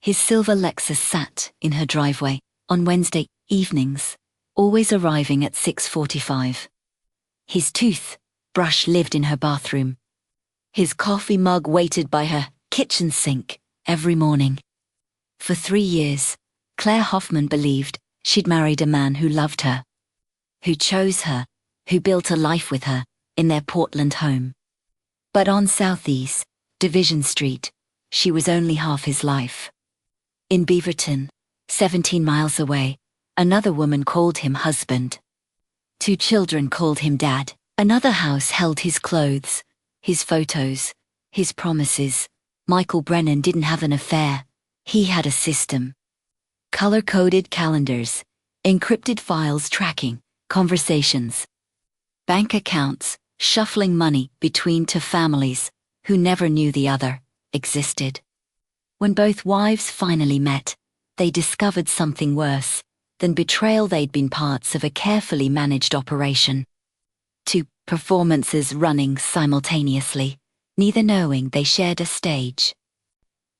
His silver Lexus sat in her driveway on Wednesday evenings, always arriving at 6:45. His toothbrush lived in her bathroom. His coffee mug waited by her kitchen sink every morning. For 3 years, Claire Hoffman believed she'd married a man who loved her, who chose her, who built a life with her in their Portland home. But on Southeast Division Street, she was only half his life. In Beaverton, 17 miles away, another woman called him husband. 2 children called him dad. Another house held his clothes, his photos, his promises. Michael Brennan didn't have an affair. He had a system. Color-coded calendars, encrypted files tracking conversations, bank accounts, shuffling money between 2 families who never knew the other existed. When both wives finally met, they discovered something worse than betrayal. They'd been parts of a carefully managed operation. 2 performances running simultaneously, neither knowing they shared a stage.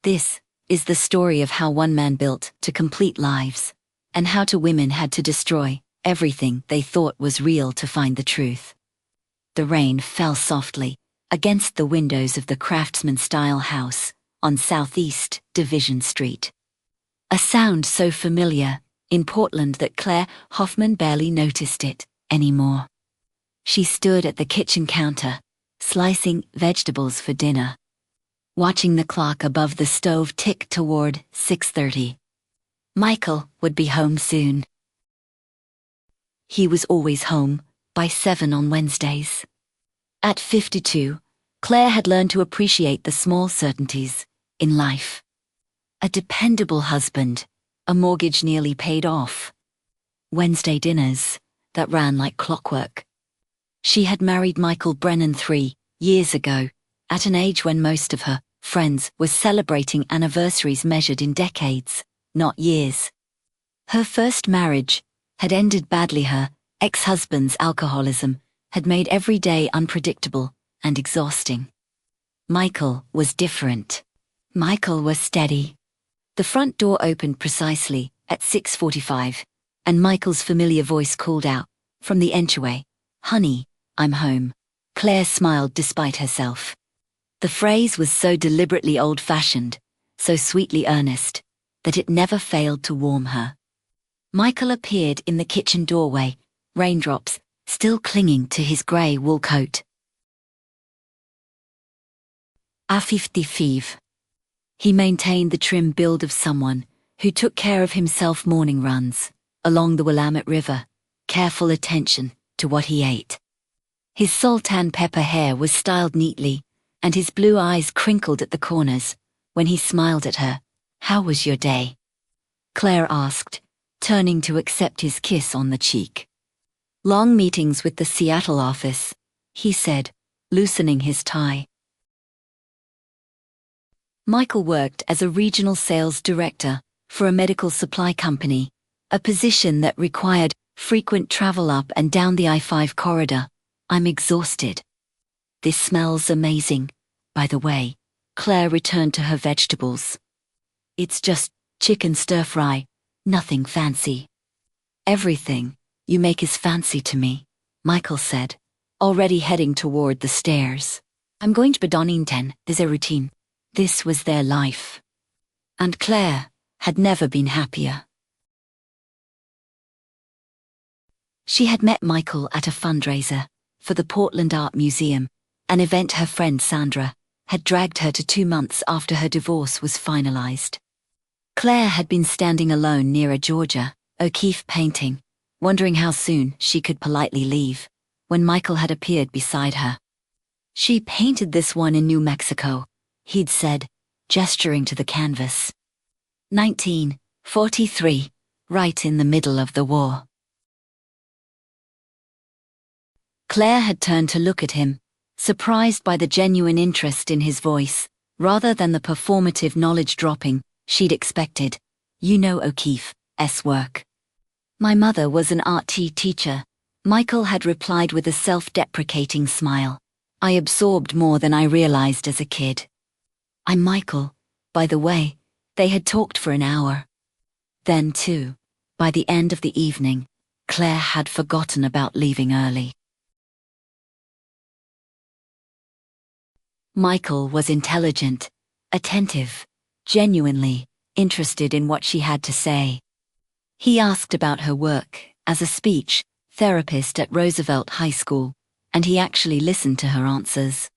This is the story of how one man built 2 complete lives, and how 2 women had to destroy everything they thought was real to find the truth. The rain fell softly against the windows of the craftsman-style house on Southeast Division Street. A sound so familiar in Portland that Claire Hoffman barely noticed it anymore. She stood at the kitchen counter, slicing vegetables for dinner, watching the clock above the stove tick toward 6:30. Michael would be home soon. He was always home by 7 on Wednesdays. At 52, Claire had learned to appreciate the small certainties in life. A dependable husband, a mortgage nearly paid off, Wednesday dinners that ran like clockwork. She had married Michael Brennan 3 years ago, at an age when most of her friends were celebrating anniversaries measured in decades, not years. Her first marriage had ended badly. Her ex-husband's alcoholism had made every day unpredictable and exhausting. Michael was different. Michael was steady. The front door opened precisely at 6:45, and Michael's familiar voice called out from the entryway, "Honey, I'm home." Claire smiled despite herself. The phrase was so deliberately old-fashioned, so sweetly earnest, that it never failed to warm her. Michael appeared in the kitchen doorway, raindrops still clinging to his grey wool coat. À 55. He maintained the trim build of someone who took care of himself. Morning runs along the Willamette River, careful attention to what he ate. His salt and pepper hair was styled neatly, and his blue eyes crinkled at the corners when he smiled at her. "How was your day?" Claire asked, turning to accept his kiss on the cheek. "Long meetings with the Seattle office," he said, loosening his tie. Michael worked as a regional sales director for a medical supply company, a position that required frequent travel up and down the I-5 corridor. "I'm exhausted." "This smells amazing, by the way." Claire returned to her vegetables. "It's just chicken stir-fry, nothing fancy." "Everything you make is fancy to me," Michael said, already heading toward the stairs. "I'm going to Bedonnington. There's a routine." This was their life. And Claire had never been happier. She had met Michael at a fundraiser for the Portland Art Museum, an event her friend Sandra had dragged her to 2 months after her divorce was finalized. Claire had been standing alone near a Georgia O'Keeffe painting, wondering how soon she could politely leave, when Michael had appeared beside her. "She painted this one in New Mexico," he'd said, gesturing to the canvas. 1943, right in the middle of the war. Claire had turned to look at him, surprised by the genuine interest in his voice, rather than the performative knowledge dropping she'd expected. "You know O'Keeffe's work?" "My mother was an art teacher," Michael had replied with a self-deprecating smile. "I absorbed more than I realized as a kid." "I'm Michael, by the way," They had talked for an hour. Then, too, by the end of the evening, Claire had forgotten about leaving early. Michael was intelligent, attentive, genuinely interested in what she had to say. He asked about her work as a speech therapist at Roosevelt High School, and he actually listened to her answers.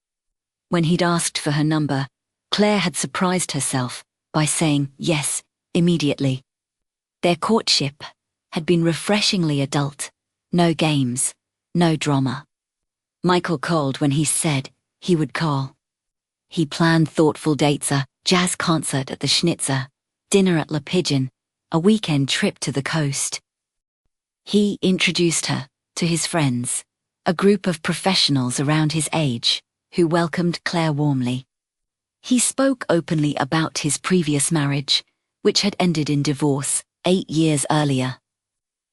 When he'd asked for her number, Claire had surprised herself by saying yes immediately. Their courtship had been refreshingly adult. No games, no drama. Michael called when he said he would call. He planned thoughtful dates, a jazz concert at the Schnitzer, dinner at La Pigeon, a weekend trip to the coast. He introduced her to his friends, a group of professionals around his age, who welcomed Claire warmly. He spoke openly about his previous marriage, which had ended in divorce 8 years earlier.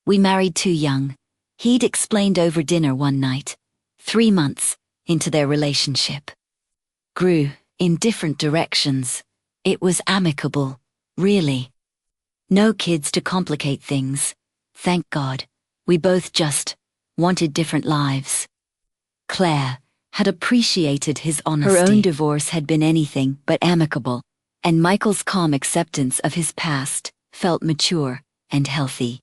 "We married too young," he'd explained over dinner one night, 3 months into their relationship. Grew in different directions. It was amicable, really. No kids to complicate things. Thank God. We both just wanted different lives. Claire had appreciated his honesty. Her own divorce had been anything but amicable, and Michael's calm acceptance of his past felt mature and healthy.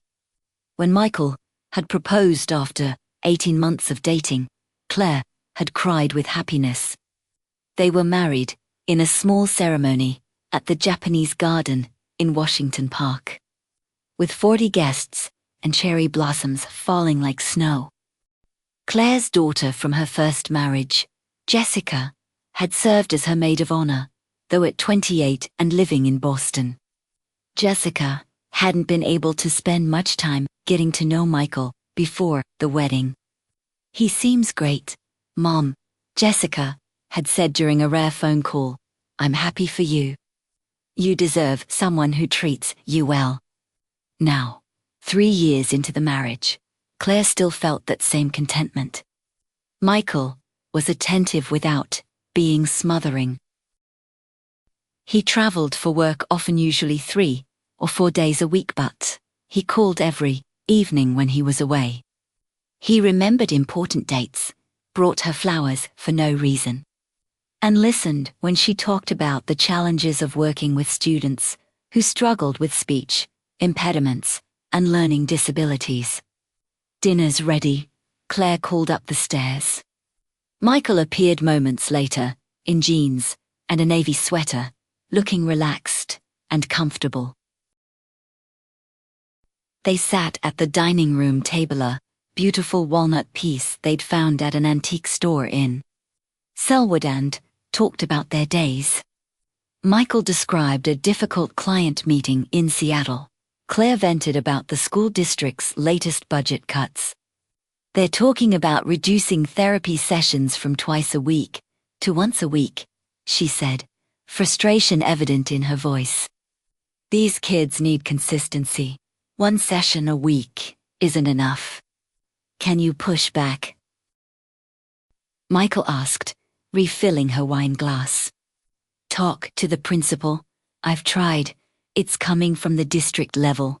When Michael had proposed after 18 months of dating, Claire had cried with happiness. They were married in a small ceremony at the Japanese Garden in Washington Park, with 40 guests and cherry blossoms falling like snow. Claire's daughter from her first marriage, Jessica, had served as her maid of honor, though at 28 and living in Boston. Jessica hadn't been able to spend much time getting to know Michael before the wedding. "He seems great, Mom," Jessica had said during a rare phone call. "I'm happy for you. You deserve someone who treats you well." Now, 3 years into the marriage, Claire still felt that same contentment. Michael was attentive without being smothering. He traveled for work often, usually 3 or 4 days a week, but he called every evening when he was away. He remembered important dates, brought her flowers for no reason, and listened when she talked about the challenges of working with students who struggled with speech impediments and learning disabilities. "Dinner's ready," Claire called up the stairs. Michael appeared moments later, in jeans and a navy sweater, looking relaxed and comfortable. They sat at the dining room table, a beautiful walnut piece they'd found at an antique store in Selwood, and talked about their days. Michael described a difficult client meeting in Seattle. Claire vented about the school district's latest budget cuts. "They're talking about reducing therapy sessions from twice a week to once a week," she said, frustration evident in her voice. "These kids need consistency. 1 session a week isn't enough. Can you push back?" Michael asked, refilling her wine glass. "Talk to the principal. I've tried. It's coming from the district level.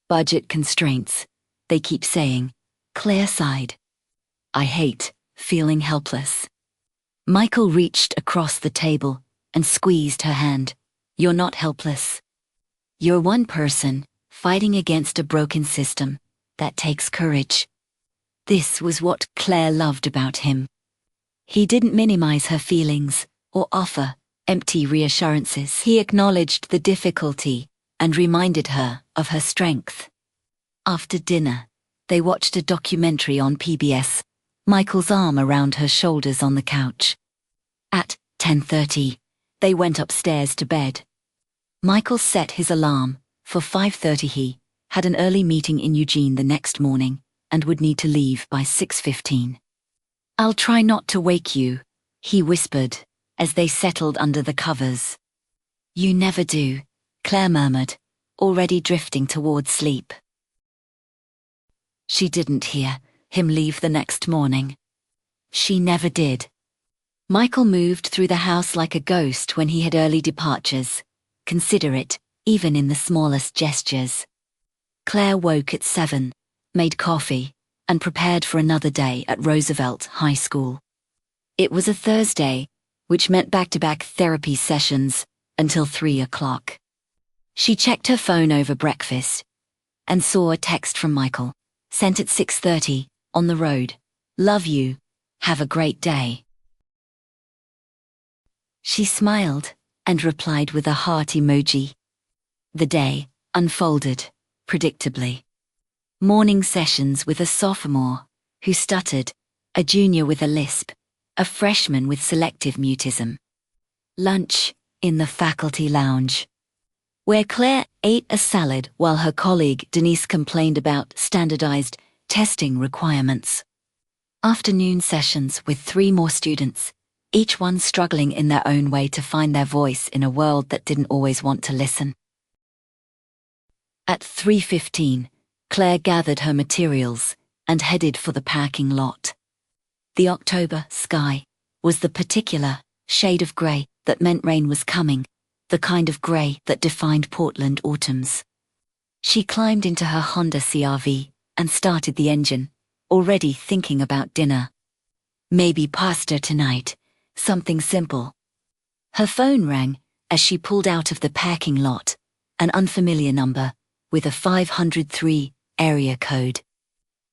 Budget constraints, they keep saying." Claire sighed. "I hate feeling helpless." Michael reached across the table and squeezed her hand. "You're not helpless. You're one person fighting against a broken system. That takes courage." This was what Claire loved about him. He didn't minimize her feelings or offer empty reassurances. He acknowledged the difficulty and reminded her of her strength. After dinner, they watched a documentary on PBS, Michael's arm around her shoulders on the couch. At 10:30, they went upstairs to bed. Michael set his alarm for 5:30. He had an early meeting in Eugene the next morning and would need to leave by 6:15. "I'll try not to wake you," he whispered as they settled under the covers. "You never do," Claire murmured, already drifting toward sleep. She didn't hear him leave the next morning. She never did. Michael moved through the house like a ghost when he had early departures, considerate, even in the smallest gestures. Claire woke at 7, made coffee, and prepared for another day at Roosevelt High School. It was a Thursday, which meant back-to-back therapy sessions until 3 o'clock. She checked her phone over breakfast and saw a text from Michael, sent at 6:30, on the road. "Love you. Have a great day." She smiled and replied with a heart emoji. The day unfolded, predictably. Morning sessions with a sophomore who stuttered, a junior with a lisp, a freshman with selective mutism. Lunch in the faculty lounge, where Claire ate a salad while her colleague Denise complained about standardized testing requirements. Afternoon sessions with 3 more students, each one struggling in their own way to find their voice in a world that didn't always want to listen. At 3:15, Claire gathered her materials and headed for the parking lot. The October sky was the particular shade of grey that meant rain was coming, the kind of grey that defined Portland autumns. She climbed into her Honda CR-V and started the engine, already thinking about dinner. Maybe pasta tonight, something simple. Her phone rang as she pulled out of the parking lot, an unfamiliar number with a 503 area code.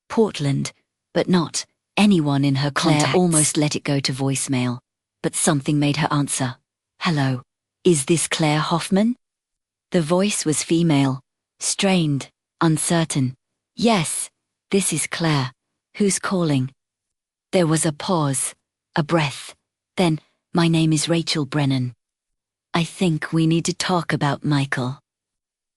Portland, but not anyone in her contacts. Claire almost let it go to voicemail, but something made her answer. "Hello, is this Claire Hoffman?" The voice was female, strained, uncertain. "Yes, this is Claire. Who's calling?" There was a pause, a breath. Then, "My name is Rachel Brennan. I think we need to talk about Michael."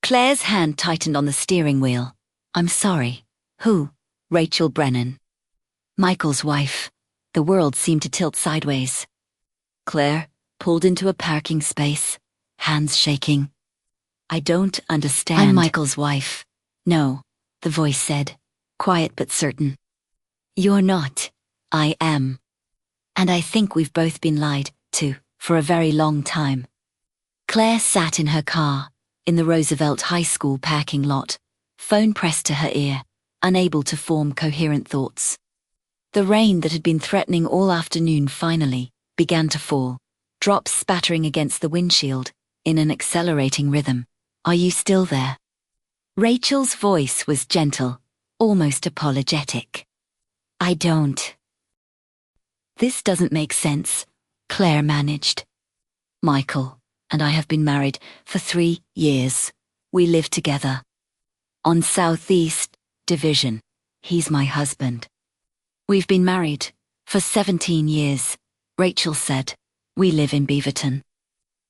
Claire's hand tightened on the steering wheel. "I'm sorry. Who?" "Rachel Brennan. Michael's wife." The world seemed to tilt sideways. Claire pulled into a parking space, hands shaking. "I don't understand." "I'm Michael's wife." "No," the voice said, quiet but certain. "You're not." "I am. And I think we've both been lied to for a very long time." Claire sat in her car, in the Roosevelt High School parking lot, phone pressed to her ear, unable to form coherent thoughts. The rain that had been threatening all afternoon finally began to fall, drops spattering against the windshield in an accelerating rhythm. "Are you still there?" Rachel's voice was gentle, almost apologetic. "I don't." "This doesn't make sense," Claire managed. "Michael and I have been married for 3 years. We live together. On Southeast Division. He's my husband. We've been married for 17 years, Rachel said. We live in Beaverton.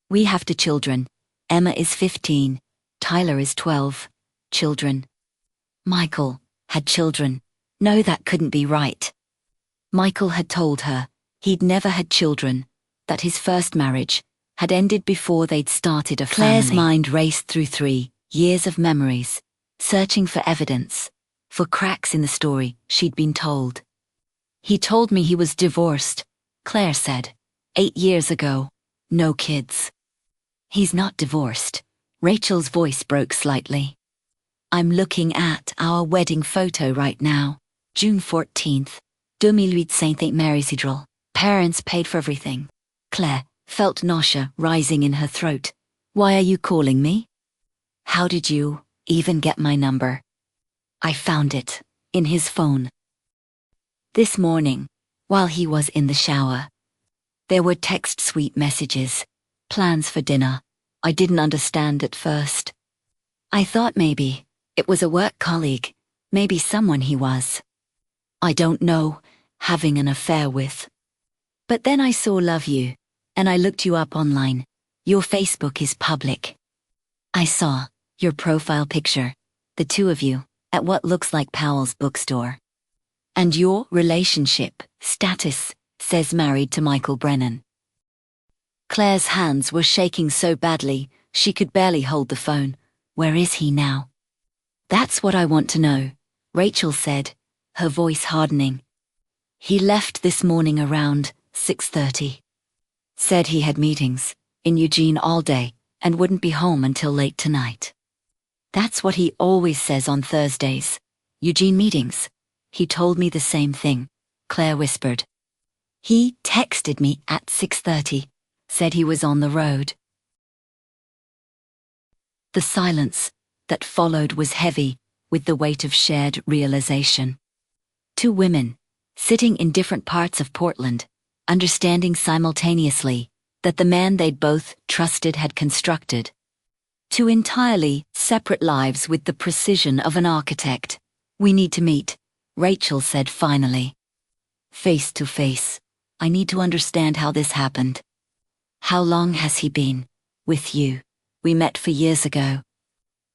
We have 2 children. Emma is 15, Tyler is 12. Children. Michael had children. No, that couldn't be right. Michael had told her he'd never had children, that his first marriage had ended before they'd started a family. Claire's mind raced through 3 years of memories, searching for evidence, for cracks in the story she'd been told. "He told me he was divorced," Claire said. 8 years ago. No kids." "He's not divorced." Rachel's voice broke slightly. "I'm looking at our wedding photo right now. June 14th, 2008, St. Mary's Cathedral. Parents paid for everything." Claire felt nausea rising in her throat. "Why are you calling me?" "How did you even get my number?" "I found it in his phone. This morning, while he was in the shower. There were text sweet messages, plans for dinner. I didn't understand at first. I thought maybe it was a work colleague, maybe someone he was, I don't know, having an affair with. But then I saw Love You, and I looked you up online. Your Facebook is public. I saw your profile picture, the 2 of you, at what looks like Powell's bookstore. And your relationship status says married to Michael Brennan." Claire's hands were shaking so badly she could barely hold the phone. "Where is he now?" "That's what I want to know," Rachel said, her voice hardening. "He left this morning around 6:30. Said he had meetings in Eugene all day and wouldn't be home until late tonight. That's what he always says on Thursdays. Eugene meetings. He told me the same thing, Claire whispered. He texted me at 6:30, said he was on the road. The silence that followed was heavy with the weight of shared realization. Two women, sitting in different parts of Portland, understanding simultaneously that the man they'd both trusted had constructed two entirely separate lives with the precision of an architect. We need to meet, Rachel said finally. Face to face, I need to understand how this happened. How long has he been with you? We met 4 years ago.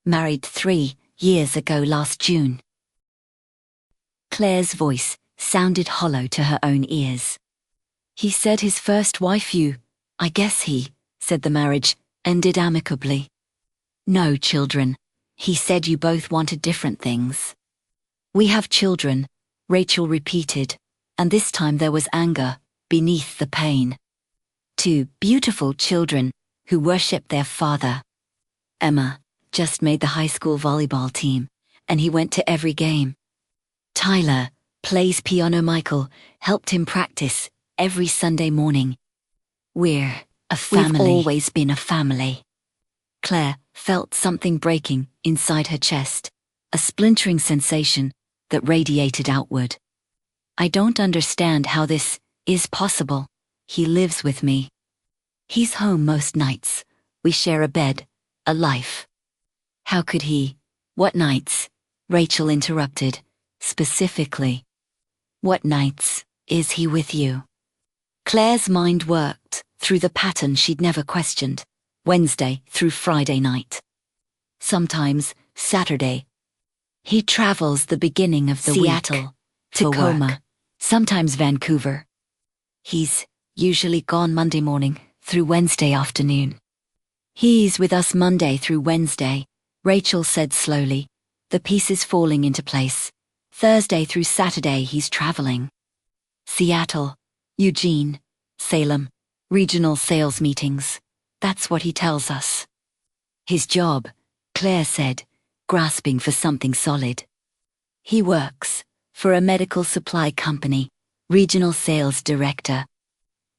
Married 3 years ago last June. Claire's voice sounded hollow to her own ears. He said his first wife I guess he said the marriage ended amicably. No children. He said you both wanted different things. We have children, Rachel repeated, and this time there was anger beneath the pain. 2 beautiful children who worship their father. Emma just made the high school volleyball team, and he went to every game. Tyler plays piano. Michael helped him practice every Sunday morning. We're a family. We've always been a family. Claire felt something breaking inside her chest, a splintering sensation that radiated outward. I don't understand how this is possible. He lives with me. He's home most nights. We share a bed, a life. How could he? What nights? Rachel interrupted, specifically. What nights is he with you? Claire's mind worked through the pattern she'd never questioned. Wednesday through Friday night. Sometimes Saturday. He travels the beginning of the Seattle, week, Tacoma, work. Sometimes Vancouver. He's usually gone Monday morning through Wednesday afternoon. He's with us Monday through Wednesday, Rachel said slowly, the pieces falling into place. Thursday through Saturday he's traveling. Seattle, Eugene, Salem, regional sales meetings. That's what he tells us. His job, Claire said, grasping for something solid. He works for a medical supply company, regional sales director.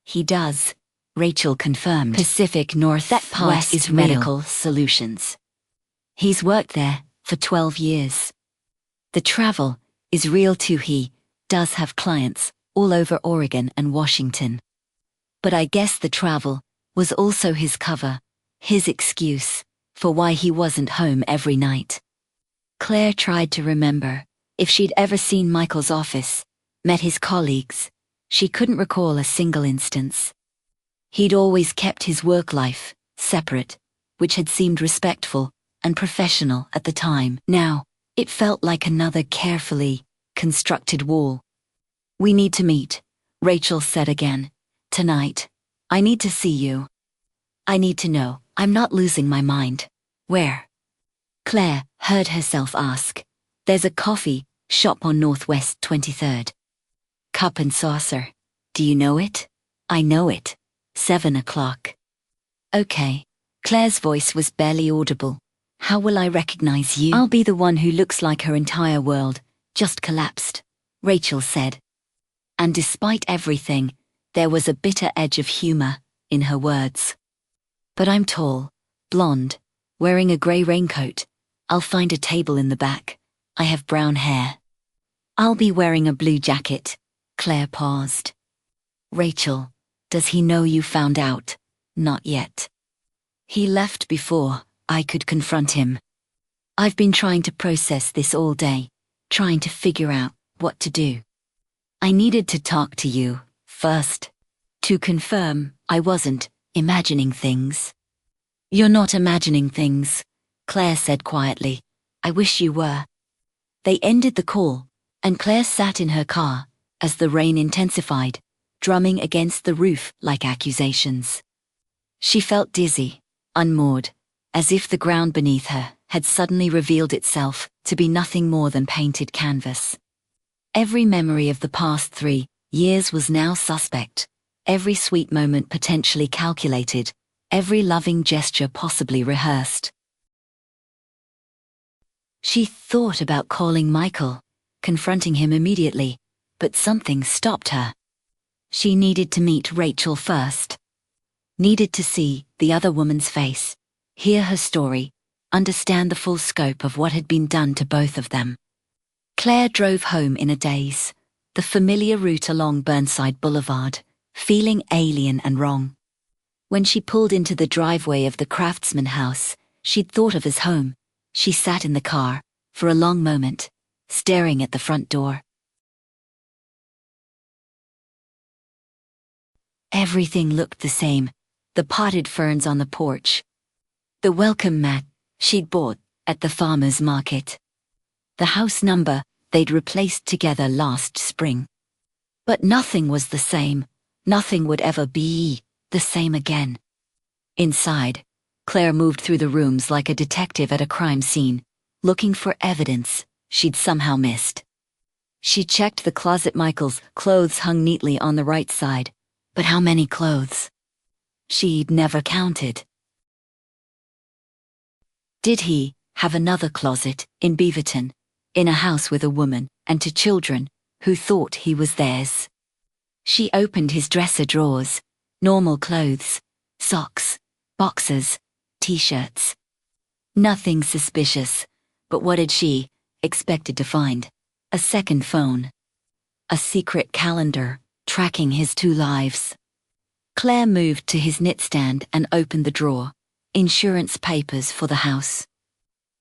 He does, Rachel confirmed. Pacific Northwest. That part is medical solutions. He's worked there for 12 years. The travel is real too. He does have clients all over Oregon and Washington. But I guess the travel was also his cover, his excuse for why he wasn't home every night. Claire tried to remember if she'd ever seen Michael's office, met his colleagues. She couldn't recall a single instance. He'd always kept his work life separate, which had seemed respectful and professional at the time. Now, it felt like another carefully constructed wall. We need to meet, Rachel said again. Tonight. I need to see you. I need to know I'm not losing my mind. Where? Claire heard herself ask. There's a coffee shop on Northwest 23rd. Cup and Saucer. Do you know it? I know it. 7 o'clock. Okay. Claire's voice was barely audible. How will I recognize you? I'll be the one who looks like her entire world just collapsed, Rachel said. And despite everything, there was a bitter edge of humor in her words. But I'm tall, blonde, wearing a grey raincoat. I'll find a table in the back. I have brown hair. I'll be wearing a blue jacket. Claire paused. Rachel, does he know you found out? Not yet. He left before I could confront him. I've been trying to process this all day, trying to figure out what to do. I needed to talk to you first, to confirm I wasn't imagining things. You're not imagining things, Claire said quietly. I wish you were. They ended the call, and Claire sat in her car as the rain intensified, drumming against the roof like accusations. She felt dizzy, unmoored, as if the ground beneath her had suddenly revealed itself to be nothing more than painted canvas. Every memory of the past 3 years was now suspect, every sweet moment potentially calculated, every loving gesture possibly rehearsed. She thought about calling Michael, confronting him immediately, but something stopped her. She needed to meet Rachel first. Needed to see the other woman's face, hear her story, understand the full scope of what had been done to both of them. Claire drove home in a daze, the familiar route along Burnside Boulevard, feeling alien and wrong. When she pulled into the driveway of the Craftsman house she'd thought of as home, she sat in the car, for a long moment, staring at the front door. Everything looked the same, the potted ferns on the porch, the welcome mat she'd bought at the farmer's market, the house number they'd replaced together last spring. But nothing was the same, nothing would ever be the same again. Inside, Claire moved through the rooms like a detective at a crime scene, looking for evidence she'd somehow missed. She checked the closet. Michael's clothes hung neatly on the right side, but how many clothes? She'd never counted. Did he have another closet in Beaverton, in a house with a woman and 2 children who thought he was theirs? She opened his dresser drawers, normal clothes, socks, boxers, t-shirts. Nothing suspicious, but what had she expected to find? A second phone. A secret calendar tracking his 2 lives. Claire moved to his knitstand and opened the drawer. Insurance papers for the house.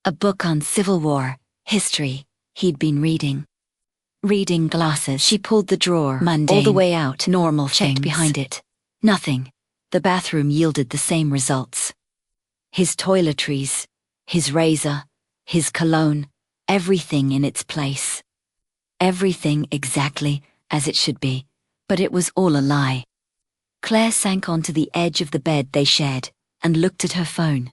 A book on Civil War history he'd been reading. Reading glasses. She pulled the drawer mundane, all the way out. Normal checked behind it. Nothing. The bathroom yielded the same results. His toiletries, his razor, his cologne, everything in its place. Everything exactly as it should be, but it was all a lie. Claire sank onto the edge of the bed they shared and looked at her phone.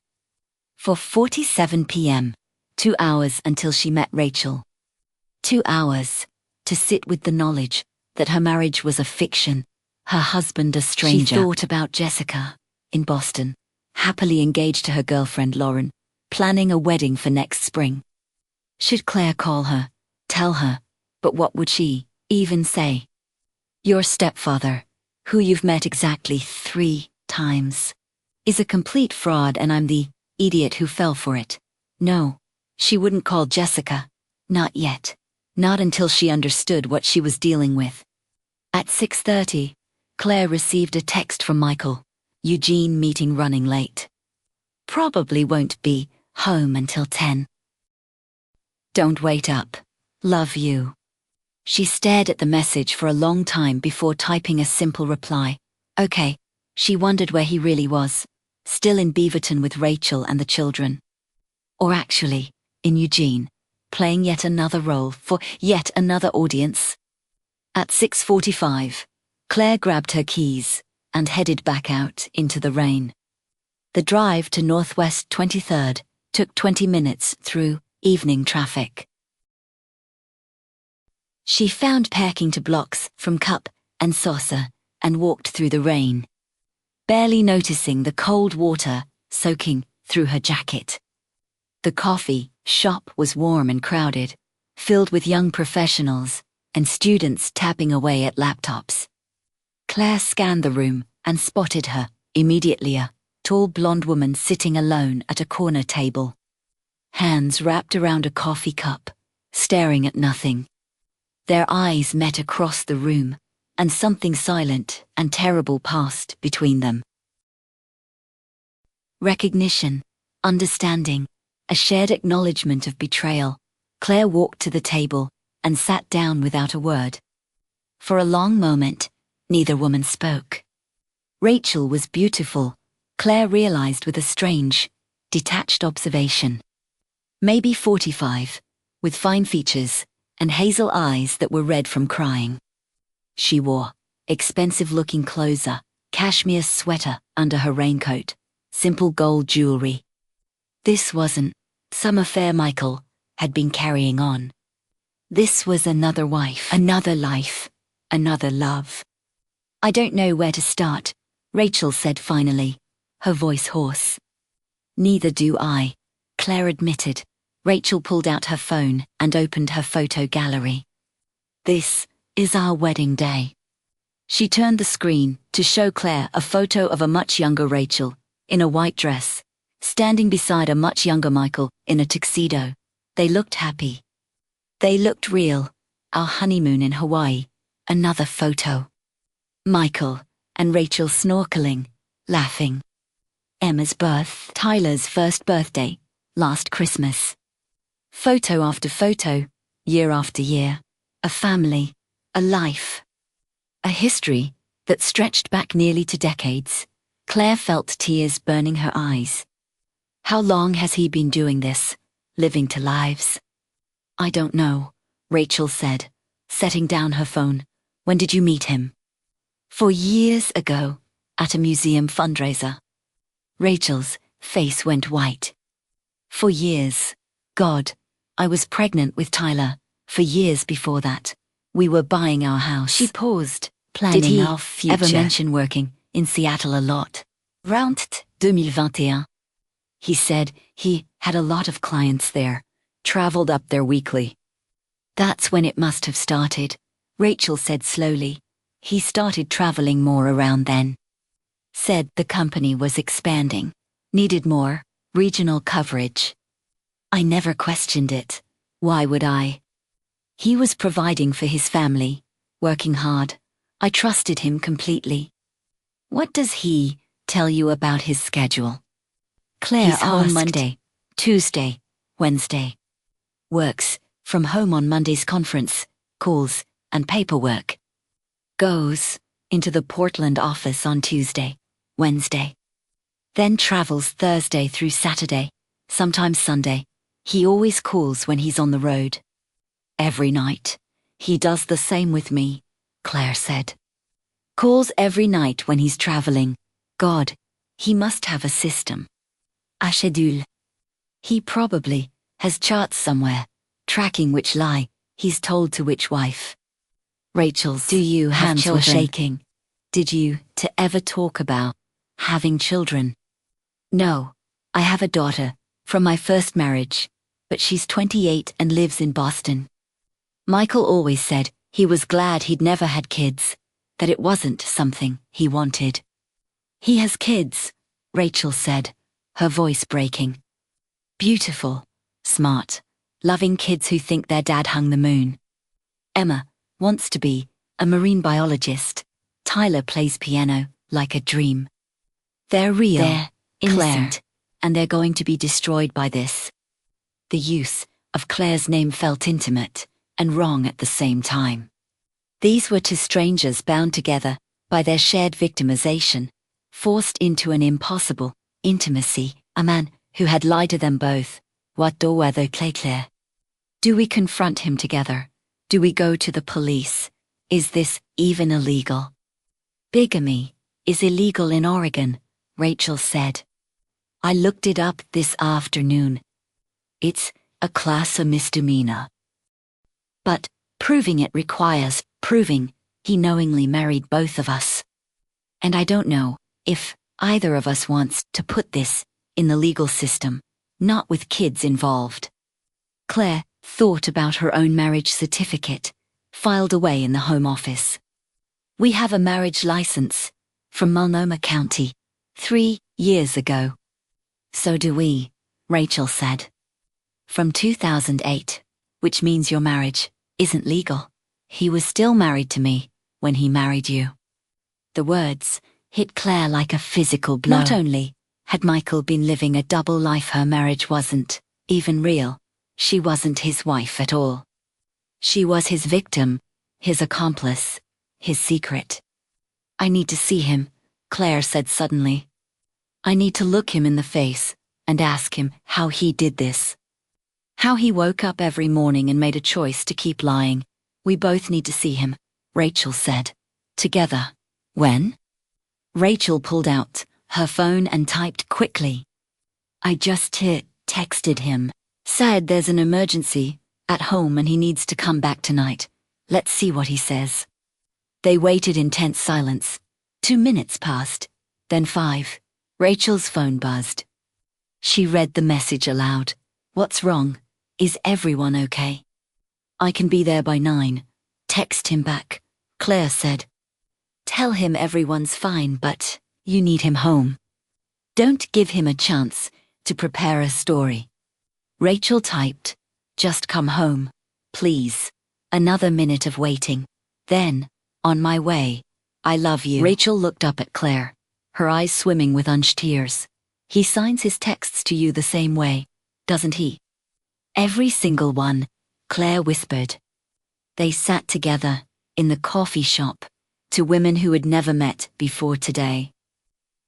4:47 p.m., 2 hours until she met Rachel. 2 hours to sit with the knowledge that her marriage was a fiction, her husband a stranger. She thought about Jessica, in Boston, happily engaged to her girlfriend Lauren, planning a wedding for next spring. Should Claire call her, tell her, but what would she even say? Your stepfather, who you've met exactly 3 times, is a complete fraud and I'm the idiot who fell for it. No, she wouldn't call Jessica. Not yet. Not until she understood what she was dealing with. At 6:30, Claire received a text from Michael. Eugene meeting running late. Probably won't be home until 10. Don't wait up. Love you. She stared at the message for a long time before typing a simple reply. Okay. She wondered where he really was. Still in Beaverton with Rachel and the children. Or actually, in Eugene, playing yet another role for yet another audience. At 6:45, Claire grabbed her keys and headed back out into the rain. The drive to Northwest 23rd took 20 minutes through evening traffic. She found parking to blocks from Cup and Saucer and walked through the rain, barely noticing the cold water soaking through her jacket. The coffee shop was warm and crowded, filled with young professionals and students tapping away at laptops. Claire scanned the room and spotted her immediately, a tall blonde woman sitting alone at a corner table. Hands wrapped around a coffee cup, staring at nothing. Their eyes met across the room, and something silent and terrible passed between them. Recognition, understanding, a shared acknowledgement of betrayal. Claire walked to the table and sat down without a word. For a long moment, neither woman spoke. Rachel was beautiful, Claire realized with a strange, detached observation. Maybe 45, with fine features and hazel eyes that were red from crying. She wore expensive-looking clothes, a cashmere sweater under her raincoat, simple gold jewelry. This wasn't some affair Michael had been carrying on. This was another wife, another life, another love. I don't know where to start, Rachel said finally, her voice hoarse. Neither do I, Claire admitted. Rachel pulled out her phone and opened her photo gallery. This is our wedding day. She turned the screen to show Claire a photo of a much younger Rachel, in a white dress, standing beside a much younger Michael in a tuxedo. They looked happy. They looked real. Our honeymoon in Hawaii. Another photo. Michael and Rachel snorkeling, laughing. Emma's birth, Tyler's first birthday, last Christmas. Photo after photo, year after year. A family, a life. A history that stretched back nearly to decades. Claire felt tears burning her eyes. How long has he been doing this, living to lives? I don't know, Rachel said, setting down her phone. When did you meet him? 4 years ago, at a museum fundraiser. Rachel's face went white. 4 years. God, I was pregnant with Tyler. For years before that, we were buying our house. She paused, planning our future. Did he ever mention working in Seattle a lot? Round 2021. He said he had a lot of clients there, traveled up there weekly. That's when it must have started, Rachel said slowly. He started traveling more around then. Said the company was expanding, needed more regional coverage. I never questioned it. Why would I? He was providing for his family, working hard. I trusted him completely. What does he tell you about his schedule? Claire He's home Monday, Tuesday, Wednesday. Works from home on Monday's conference, calls, and paperwork. Goes into the Portland office on Tuesday, Wednesday. Then travels Thursday through Saturday, sometimes Sunday. He always calls when he's on the road. Every night. He does the same with me, Claire said. Calls every night when he's traveling. God, he must have a system. A schedule. He probably has charts somewhere, tracking which lie he's told to which wife. Rachel's hands were shaking. Did you ever talk about having children? No, I have a daughter from my first marriage, but she's 28 and lives in Boston. Michael always said he was glad he'd never had kids, that it wasn't something he wanted. He has kids, Rachel said, her voice breaking. Beautiful, smart, loving kids who think their dad hung the moon. Emma wants to be a marine biologist. Tyler plays piano like a dream. They're real, they're innocent, and they're going to be destroyed by this. The use of Claire's name felt intimate and wrong at the same time. These were two strangers bound together by their shared victimization, forced into an impossible intimacy, a man who had lied to them both. What do weather Claire? Do we confront him together? Do we go to the police? Is this even illegal? Bigamy is illegal in Oregon, Rachel said. I looked it up this afternoon. It's a class A misdemeanor. But proving it requires proving he knowingly married both of us. And I don't know if either of us wants to put this in the legal system, not with kids involved. Claire thought about her own marriage certificate, filed away in the Home Office. We have a marriage license from Multnomah County 3 years ago. So do we, Rachel said. From 2008, which means your marriage isn't legal. He was still married to me when he married you. The words hit Claire like a physical blow. Not only had Michael been living a double life, her marriage wasn't even real. She wasn't his wife at all. She was his victim, his accomplice, his secret. I need to see him, Claire said suddenly. I need to look him in the face and ask him how he did this. How he woke up every morning and made a choice to keep lying. We both need to see him, Rachel said. Together. When? Rachel pulled out her phone and typed quickly. I just texted him. Said there's an emergency at home and he needs to come back tonight. Let's see what he says. They waited in tense silence. 2 minutes passed, then 5, Rachel's phone buzzed. She read the message aloud. What's wrong? Is everyone okay? I can be there by 9. Text him back, Claire said. Tell him everyone's fine, but you need him home. Don't give him a chance to prepare a story. Rachel typed, just come home, please. Another minute of waiting. Then, on my way. I love you. Rachel looked up at Claire, her eyes swimming with unshed tears. He signs his texts to you the same way, doesn't he? Every single one, Claire whispered. They sat together, in the coffee shop, two women who had never met before today.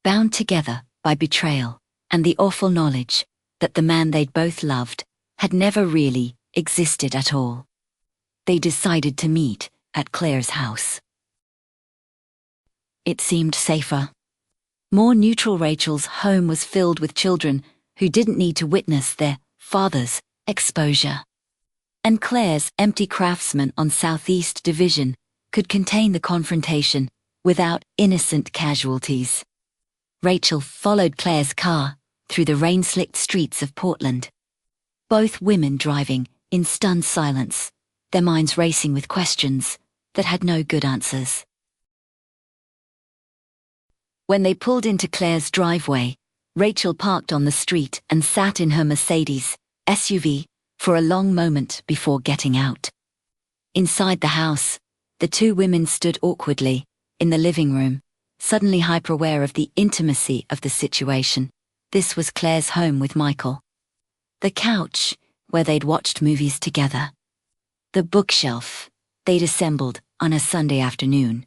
Bound together by betrayal and the awful knowledge that the man they'd both loved had never really existed at all. They decided to meet at Claire's house. It seemed safer. More neutral. Rachel's home was filled with children who didn't need to witness their father's exposure. And Claire's empty craftsman on Southeast Division could contain the confrontation without innocent casualties. Rachel followed Claire's car through the rain-slicked streets of Portland. Both women driving in stunned silence, their minds racing with questions that had no good answers. When they pulled into Claire's driveway, Rachel parked on the street and sat in her Mercedes SUV for a long moment before getting out. Inside the house, the two women stood awkwardly in the living room, suddenly hyper-aware of the intimacy of the situation. This was Claire's home with Michael. The couch, where they'd watched movies together. The bookshelf they'd assembled on a Sunday afternoon.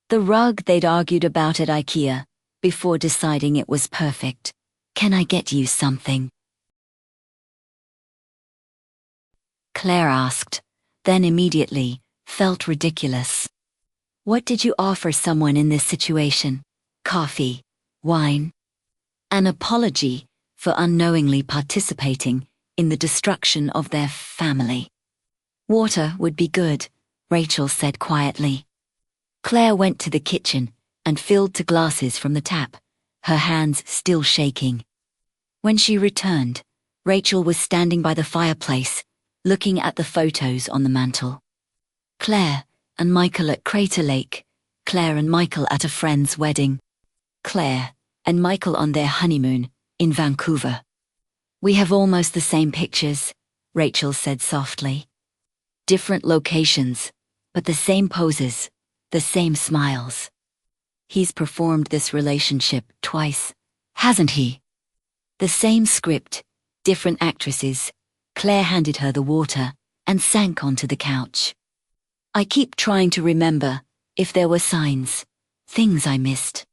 The rug they'd argued about at IKEA before deciding it was perfect. Can I get you something? Claire asked, then immediately felt ridiculous. What did you offer someone in this situation? Coffee? Wine? An apology for unknowingly participating in the destruction of their family. Water would be good, Rachel said quietly. Claire went to the kitchen and filled 2 glasses from the tap, her hands still shaking. When she returned, Rachel was standing by the fireplace, looking at the photos on the mantel. Claire and Michael at Crater Lake, Claire and Michael at a friend's wedding, Claire and Michael on their honeymoon in Vancouver. We have almost the same pictures, Rachel said softly. Different locations, but the same poses, the same smiles. He's performed this relationship twice, hasn't he? The same script, different actresses. Claire handed her the water and sank onto the couch. I keep trying to remember if there were signs, things I missed.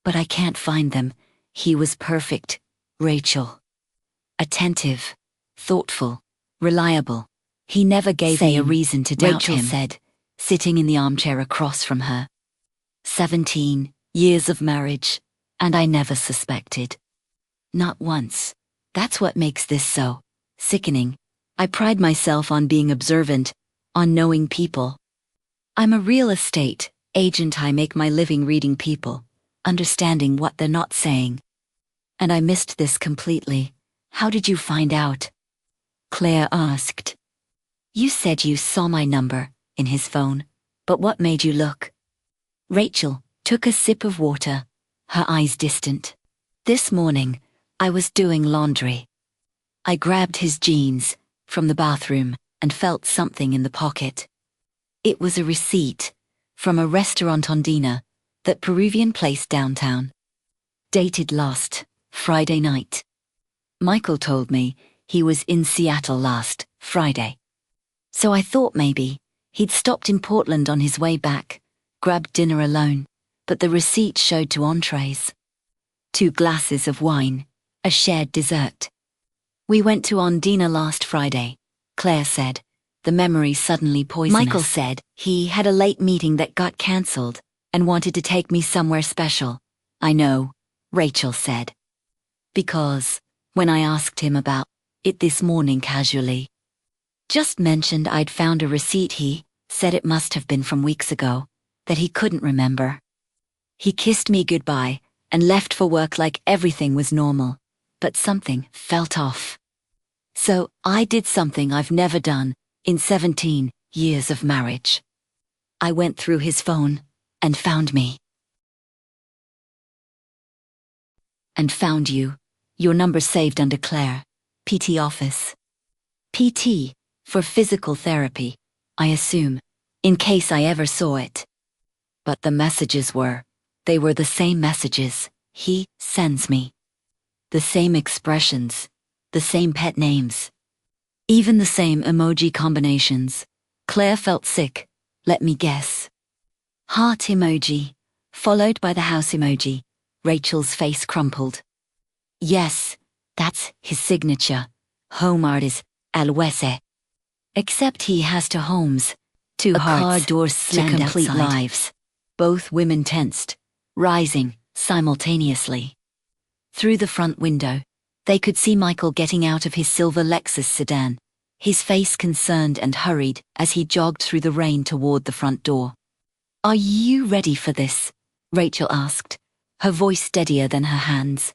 But I can't find them. He was perfect, Rachel. Attentive, thoughtful, reliable. He never gave me a reason to doubt him, Rachel said, sitting in the armchair across from her. 17 years of marriage, and I never suspected. Not once. That's what makes this so sickening. I pride myself on being observant, on knowing people. I'm a real estate agent. I make my living reading people, understanding what they're not saying. And I missed this completely. How did you find out? Claire asked. You said you saw my number in his phone, but what made you look? Rachel took a sip of water, her eyes distant. This morning, I was doing laundry. I grabbed his jeans from the bathroom and felt something in the pocket. It was a receipt from a restaurant on Dina, that Peruvian place downtown. Dated last Friday night. Michael told me he was in Seattle last Friday. So I thought maybe he'd stopped in Portland on his way back, grabbed dinner alone, but the receipt showed 2 entrees. 2 glasses of wine, a shared dessert. We went to Ondina last Friday, Claire said, the memory suddenly poisonous. Michael said he had a late meeting that got cancelled and wanted to take me somewhere special. I know, Rachel said. Because, when I asked him about it this morning casually, just mentioned I'd found a receipt, he said it must have been from weeks ago, that he couldn't remember. He kissed me goodbye and left for work like everything was normal. But something felt off. So I did something I've never done in 17 years of marriage. I went through his phone and found me. And found you. Your number saved under Claire. PT office. PT, for physical therapy, I assume, in case I ever saw it. But the messages they were the same messages he sends me. The same expressions, the same pet names. Even the same emoji combinations. Claire felt sick, let me guess. Heart emoji, followed by the house emoji. Rachel's face crumpled. Yes, that's his signature. Home artist, Alwese. Except he has two homes. Two hearts, car doors slammed to complete outside. Lives. Both women tensed, rising simultaneously. Through the front window, they could see Michael getting out of his silver Lexus sedan, his face concerned and hurried as he jogged through the rain toward the front door. Are you ready for this? Rachel asked, her voice steadier than her hands.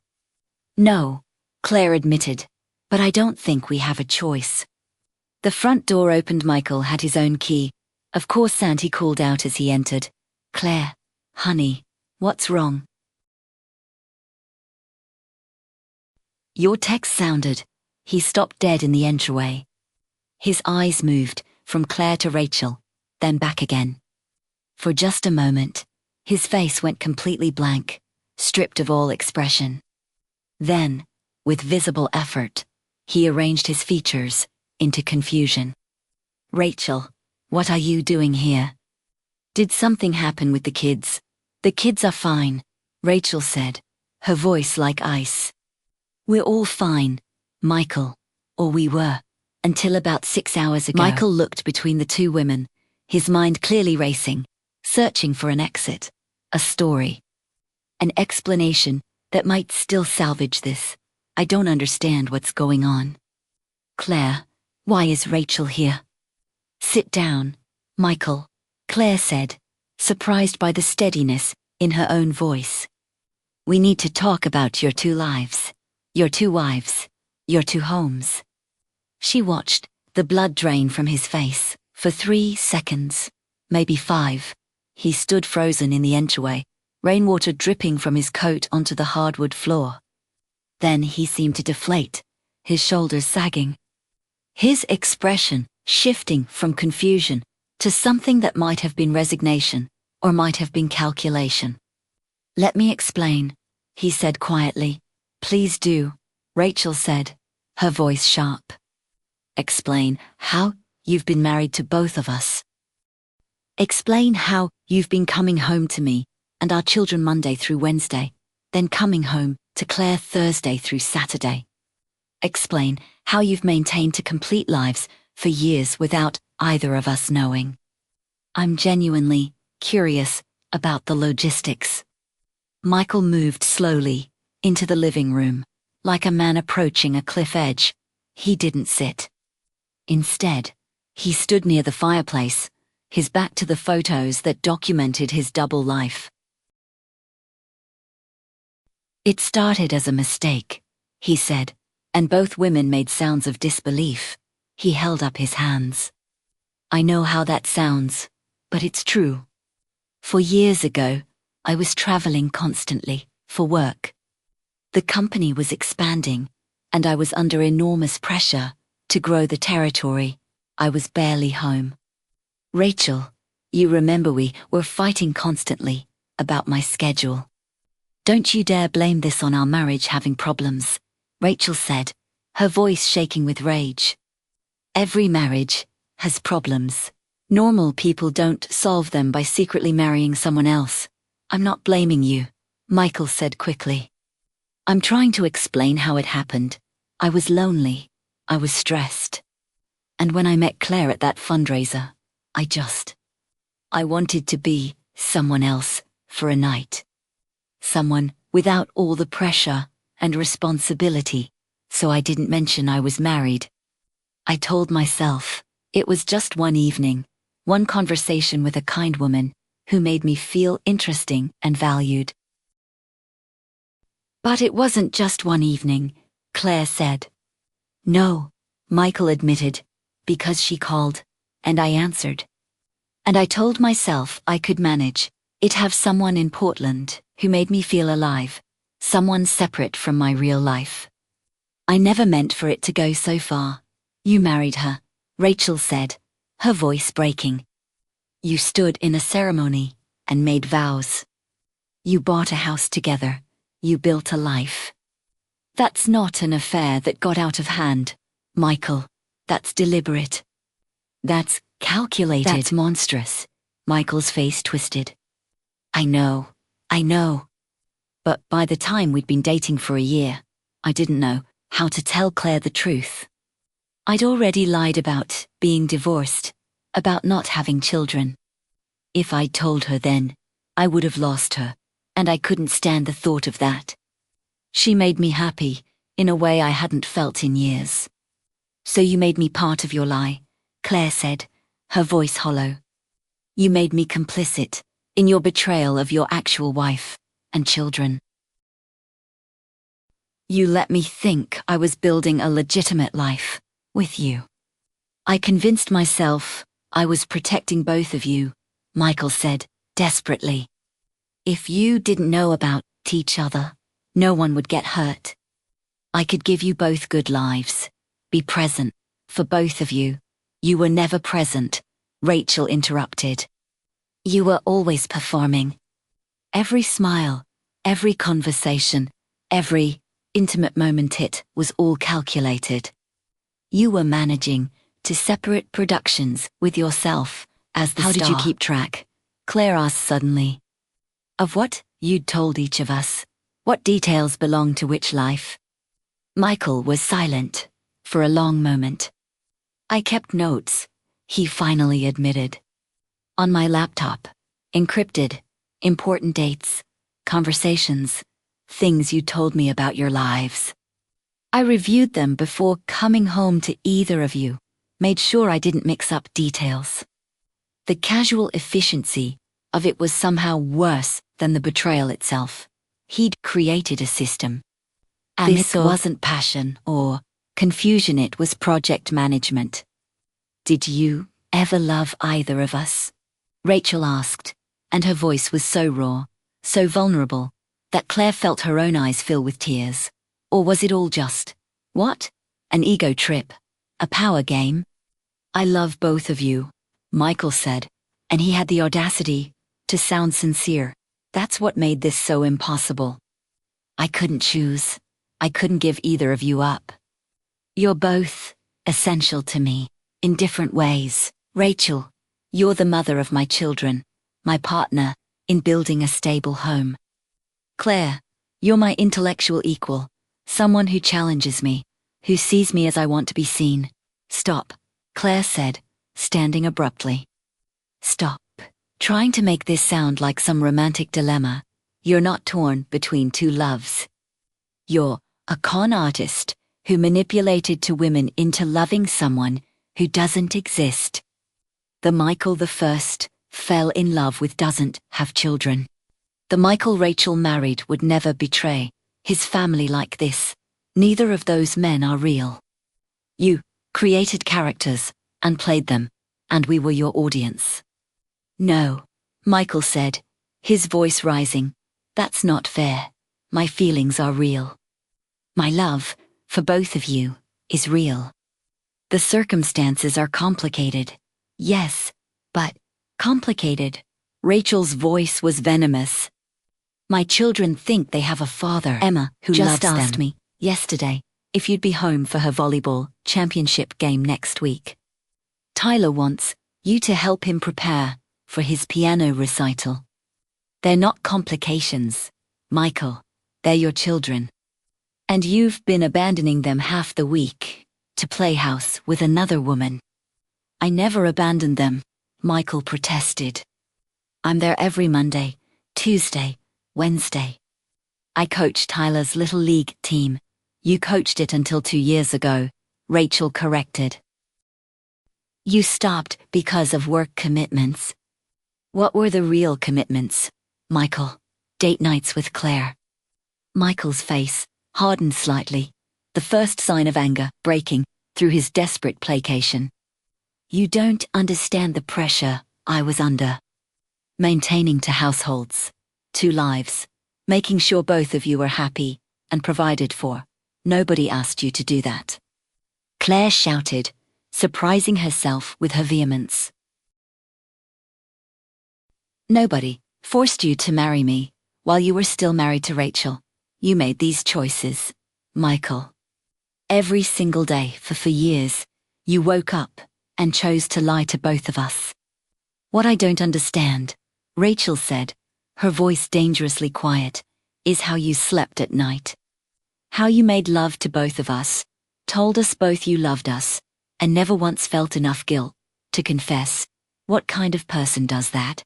No, Claire admitted, but I don't think we have a choice. The front door opened. Michael had his own key. Of course, Sandy called out as he entered. Claire, honey, what's wrong? Your text sounded. He stopped dead in the entryway. His eyes moved from Claire to Rachel, then back again. For just a moment, his face went completely blank, stripped of all expression. Then, with visible effort, he arranged his features into confusion. Rachel, what are you doing here? Did something happen with the kids? The kids are fine, Rachel said, her voice like ice. We're all fine, Michael, or we were, until about 6 hours ago. Michael looked between the two women, his mind clearly racing, searching for an exit, a story, an explanation that might still salvage this. I don't understand what's going on. Claire, why is Rachel here? Sit down, Michael, Claire said, surprised by the steadiness in her own voice. We need to talk about your two lives, your two wives, your two homes. She watched the blood drain from his face for 3 seconds, maybe 5. He stood frozen in the entryway, rainwater dripping from his coat onto the hardwood floor. Then he seemed to deflate, his shoulders sagging. His expression shifting from confusion to something that might have been resignation or might have been calculation. Let me explain, he said quietly. Please do, Rachel said, her voice sharp. Explain how you've been married to both of us. Explain how you've been coming home to me and our children Monday through Wednesday, then coming home to Claire Thursday through Saturday. Explain how you've maintained two complete lives for years without either of us knowing. I'm genuinely curious about the logistics. Michael moved slowly into the living room, like a man approaching a cliff edge. He didn't sit. Instead, he stood near the fireplace, his back to the photos that documented his double life. It started as a mistake, he said, and both women made sounds of disbelief. He held up his hands. I know how that sounds, but it's true. 4 years ago, I was traveling constantly for work. The company was expanding, and I was under enormous pressure to grow the territory. I was barely home. Rachel, you remember we were fighting constantly about my schedule. Don't you dare blame this on our marriage having problems, Rachel said, her voice shaking with rage. Every marriage has problems. Normal people don't solve them by secretly marrying someone else. I'm not blaming you, Michael said quickly. I'm trying to explain how it happened. I was lonely. I was stressed. And when I met Claire at that fundraiser, I wanted to be someone else for a night. Someone without all the pressure and responsibility, so I didn't mention I was married. I told myself it was just one evening, one conversation with a kind woman who made me feel interesting and valued. But it wasn't just one evening, Claire said. No, Michael admitted, because she called, and I answered. And I told myself I could manage. It'd have someone in Portland who made me feel alive, someone separate from my real life. I never meant for it to go so far. You married her, Rachel said, her voice breaking. You stood in a ceremony and made vows. You bought a house together. You built a life. That's not an affair that got out of hand, Michael. That's deliberate. That's calculated. That's monstrous. Michael's face twisted. I know. But by the time we'd been dating for a year, I didn't know how to tell Claire the truth. I'd already lied about being divorced, about not having children. If I'd told her then, I would have lost her, and I couldn't stand the thought of that. She made me happy, in a way I hadn't felt in years. So you made me part of your lie, Claire said, her voice hollow. You made me complicit in your betrayal of your actual wife and children. You let me think I was building a legitimate life with you. I convinced myself I was protecting both of you, Michael said, desperately. If you didn't know about each other, no one would get hurt. I could give you both good lives, be present for both of you. You were never present, Rachel interrupted. You were always performing. Every smile, every conversation, every intimate moment, it was all calculated. You were managing to separate productions with yourself as the star. How did you keep track? Claire asked suddenly. Of what you'd told each of us, what details belonged to which life? Michael was silent for a long moment. I kept notes, he finally admitted. On my laptop, encrypted, important dates, conversations, things you told me about your lives. I reviewed them before coming home to either of you, made sure I didn't mix up details. The casual efficiency of it was somehow worse than the betrayal itself. He'd created a system. And this wasn't passion or confusion, it was project management. Did you ever love either of us? Rachel asked, and her voice was so raw, so vulnerable, that Claire felt her own eyes fill with tears. Or was it all just, what? An ego trip? A power game? I love both of you, Michael said, and he had the audacity to sound sincere. That's what made this so impossible. I couldn't choose. I couldn't give either of you up. You're both essential to me, in different ways. Rachel, you're the mother of my children, my partner in building a stable home. Claire, you're my intellectual equal, someone who challenges me, who sees me as I want to be seen. Stop, Claire said, standing abruptly. Stop trying to make this sound like some romantic dilemma. You're not torn between two loves. You're a con artist who manipulated two women into loving someone who doesn't exist. The Michael the first fell in love with doesn't have children. The Michael Rachel married would never betray his family like this. Neither of those men are real. You created characters and played them, and we were your audience. No, Michael said, his voice rising. That's not fair. My feelings are real. My love, for both of you, is real. The circumstances are complicated. Yes, but complicated. Rachel's voice was venomous. My children think they have a father, Emma, who just asked me yesterday if you'd be home for her volleyball championship game next week. Tyler wants you to help him prepare for his piano recital. They're not complications, Michael. They're your children. And you've been abandoning them half the week to play house with another woman. I never abandoned them, Michael protested. I'm there every Monday, Tuesday, Wednesday. I coach Tyler's little league team. You coached it until 2 years ago, Rachel corrected. You stopped because of work commitments. What were the real commitments, Michael? Date nights with Claire. Michael's face hardened slightly, the first sign of anger breaking through his desperate placation. You don't understand the pressure I was under. Maintaining 2 households, 2 lives, making sure both of you were happy and provided for. Nobody asked you to do that. Claire shouted, surprising herself with her vehemence. Nobody forced you to marry me while you were still married to Rachel. You made these choices, Michael. Every single day for years, you woke up and chose to lie to both of us. What I don't understand, Rachel said, her voice dangerously quiet, is how you slept at night. How you made love to both of us, told us both you loved us, and never once felt enough guilt to confess. What kind of person does that?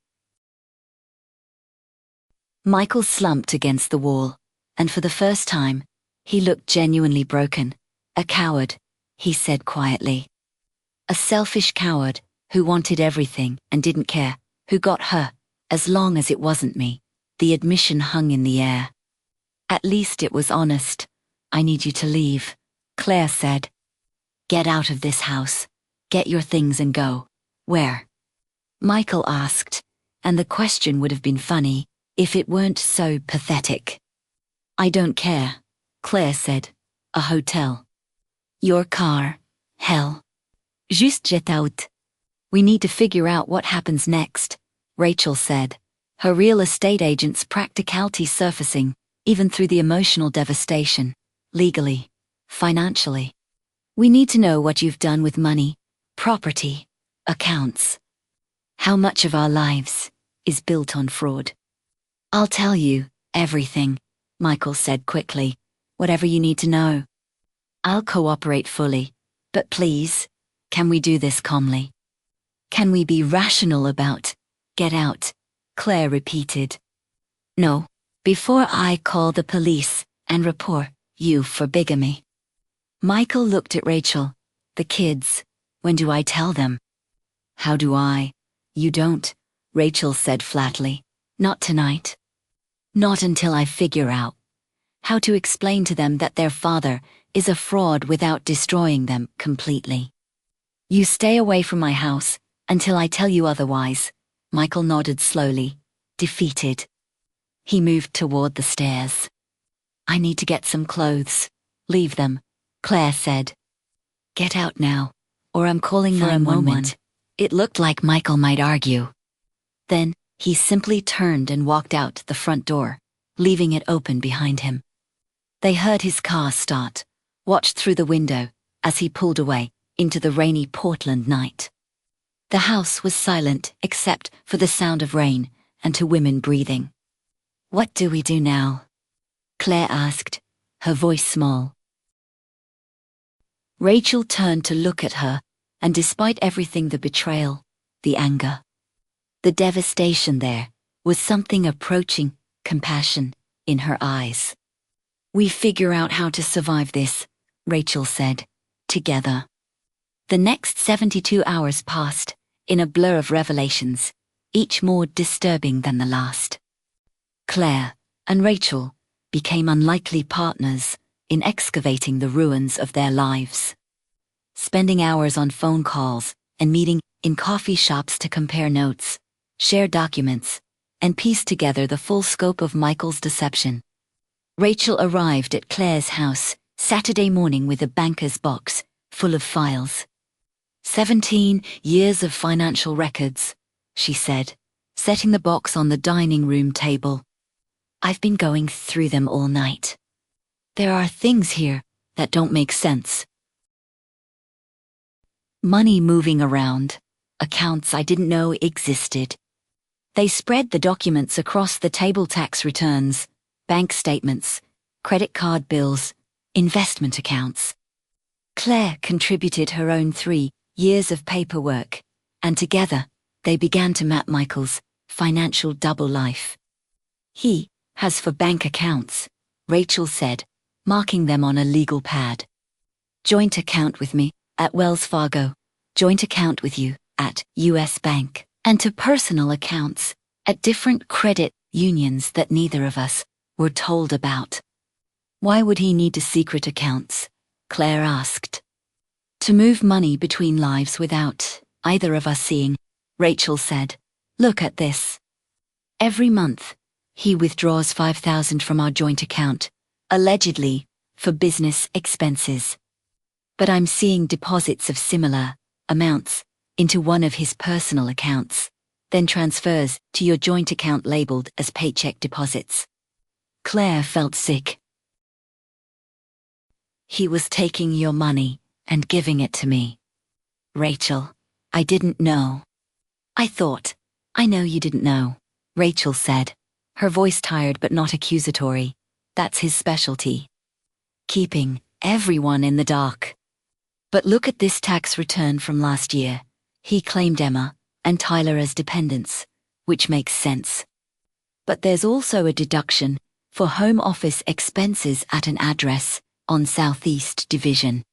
Michael slumped against the wall, and for the first time, he looked genuinely broken. A coward, he said quietly. A selfish coward who wanted everything and didn't care who got her, as long as it wasn't me. The admission hung in the air. At least it was honest. I need you to leave, Claire said. Get out of this house. Get your things and go. Where? Michael asked, and the question would have been funny if it weren't so pathetic. I don't care, Claire said. A hotel. Your car. Hell. Juste get out. We need to figure out what happens next, Rachel said, her real estate agent's practicality surfacing, even through the emotional devastation, legally, financially. We need to know what you've done with money, property, accounts. How much of our lives is built on fraud. I'll tell you everything, Michael said quickly, whatever you need to know. I'll cooperate fully, but please, can we do this calmly? Can we be rational about get out? Claire repeated. No, before I call the police and report you for bigamy. Michael looked at Rachel. The kids, when do I tell them? How do I? You don't, Rachel said flatly. Not tonight. Not until I figure out how to explain to them that their father is a fraud without destroying them completely. You stay away from my house until I tell you otherwise. Michael nodded slowly, defeated. He moved toward the stairs. I need to get some clothes. Leave them, Claire said. Get out now, or I'm calling 911. It looked like Michael might argue. Then, he simply turned and walked out the front door, leaving it open behind him. They heard his car start, watched through the window as he pulled away into the rainy Portland night. The house was silent except for the sound of rain and to women breathing. What do we do now? Claire asked, her voice small. Rachel turned to look at her, and despite everything, the betrayal, the anger, the devastation, there was something approaching compassion in her eyes. We figure out how to survive this, Rachel said, together. The next 72 hours passed in a blur of revelations, each more disturbing than the last. Claire and Rachel became unlikely partners in excavating the ruins of their lives, spending hours on phone calls and meeting in coffee shops to compare notes, share documents, and piece together the full scope of Michael's deception. Rachel arrived at Claire's house Saturday morning with a banker's box full of files. 17 years of financial records, she said, setting the box on the dining room table. I've been going through them all night. There are things here that don't make sense. Money moving around, accounts I didn't know existed. They spread the documents across the table: tax returns, bank statements, credit card bills, investment accounts. Claire contributed her own 3 years of paperwork, and together, they began to map Michael's financial double life. He has 4 bank accounts, Rachel said, marking them on a legal pad. Joint account with me at Wells Fargo, joint account with you at US Bank, and 2 personal accounts at different credit unions that neither of us were told about. Why would he need secret accounts? Claire asked. To move money between lives without either of us seeing, Rachel said. Look at this. Every month, he withdraws $5,000 from our joint account, allegedly, for business expenses. But I'm seeing deposits of similar amounts into one of his personal accounts, then transfers to your joint account labeled as paycheck deposits. Claire felt sick. He was taking your money and giving it to me. Rachel, I didn't know. I thought. I know you didn't know, Rachel said, her voice tired but not accusatory. That's his specialty. Keeping everyone in the dark. But look at this tax return from last year. He claimed Emma and Tyler as dependents, which makes sense. But there's also a deduction for home office expenses at an address on Southeast Division.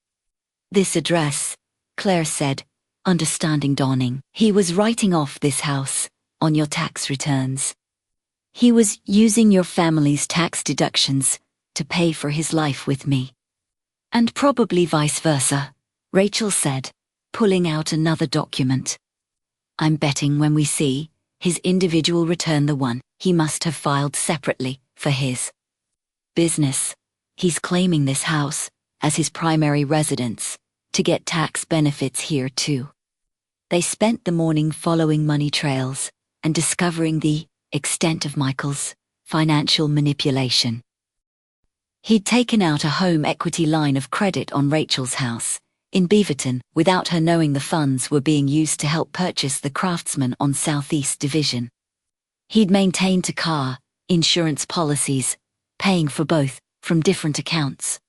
This address, Claire said, understanding dawning. He was writing off this house on your tax returns. He was using your family's tax deductions to pay for his life with me. And probably vice versa, Rachel said, pulling out another document. I'm betting when we see his individual return, the one he must have filed separately for his business, he's claiming this house as his primary residence to get tax benefits here too. They spent the morning following money trails and discovering the extent of Michael's financial manipulation. He'd taken out a home equity line of credit on Rachel's house in Beaverton without her knowing the funds were being used to help purchase the Craftsman on Southeast Division. He'd maintained a car insurance policies, paying for both from different accounts.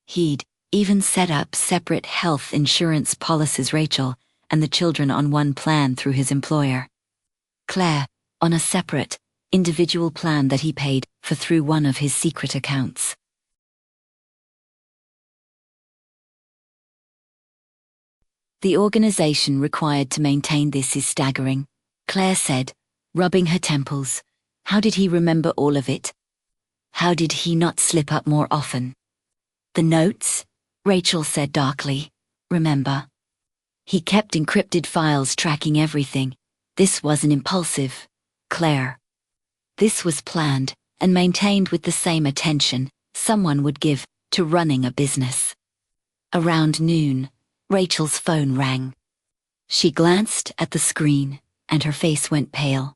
He'd even set up separate health insurance policies, Rachel and the children on one plan through his employer. Claire on a separate, individual plan that he paid for through one of his secret accounts. The organization required to maintain this is staggering, Claire said, rubbing her temples. How did he remember all of it? How did he not slip up more often? The notes, Rachel said darkly. Remember? He kept encrypted files tracking everything. This wasn't impulsive, Claire. This was planned and maintained with the same attention someone would give to running a business. Around noon, Rachel's phone rang. She glanced at the screen and her face went pale.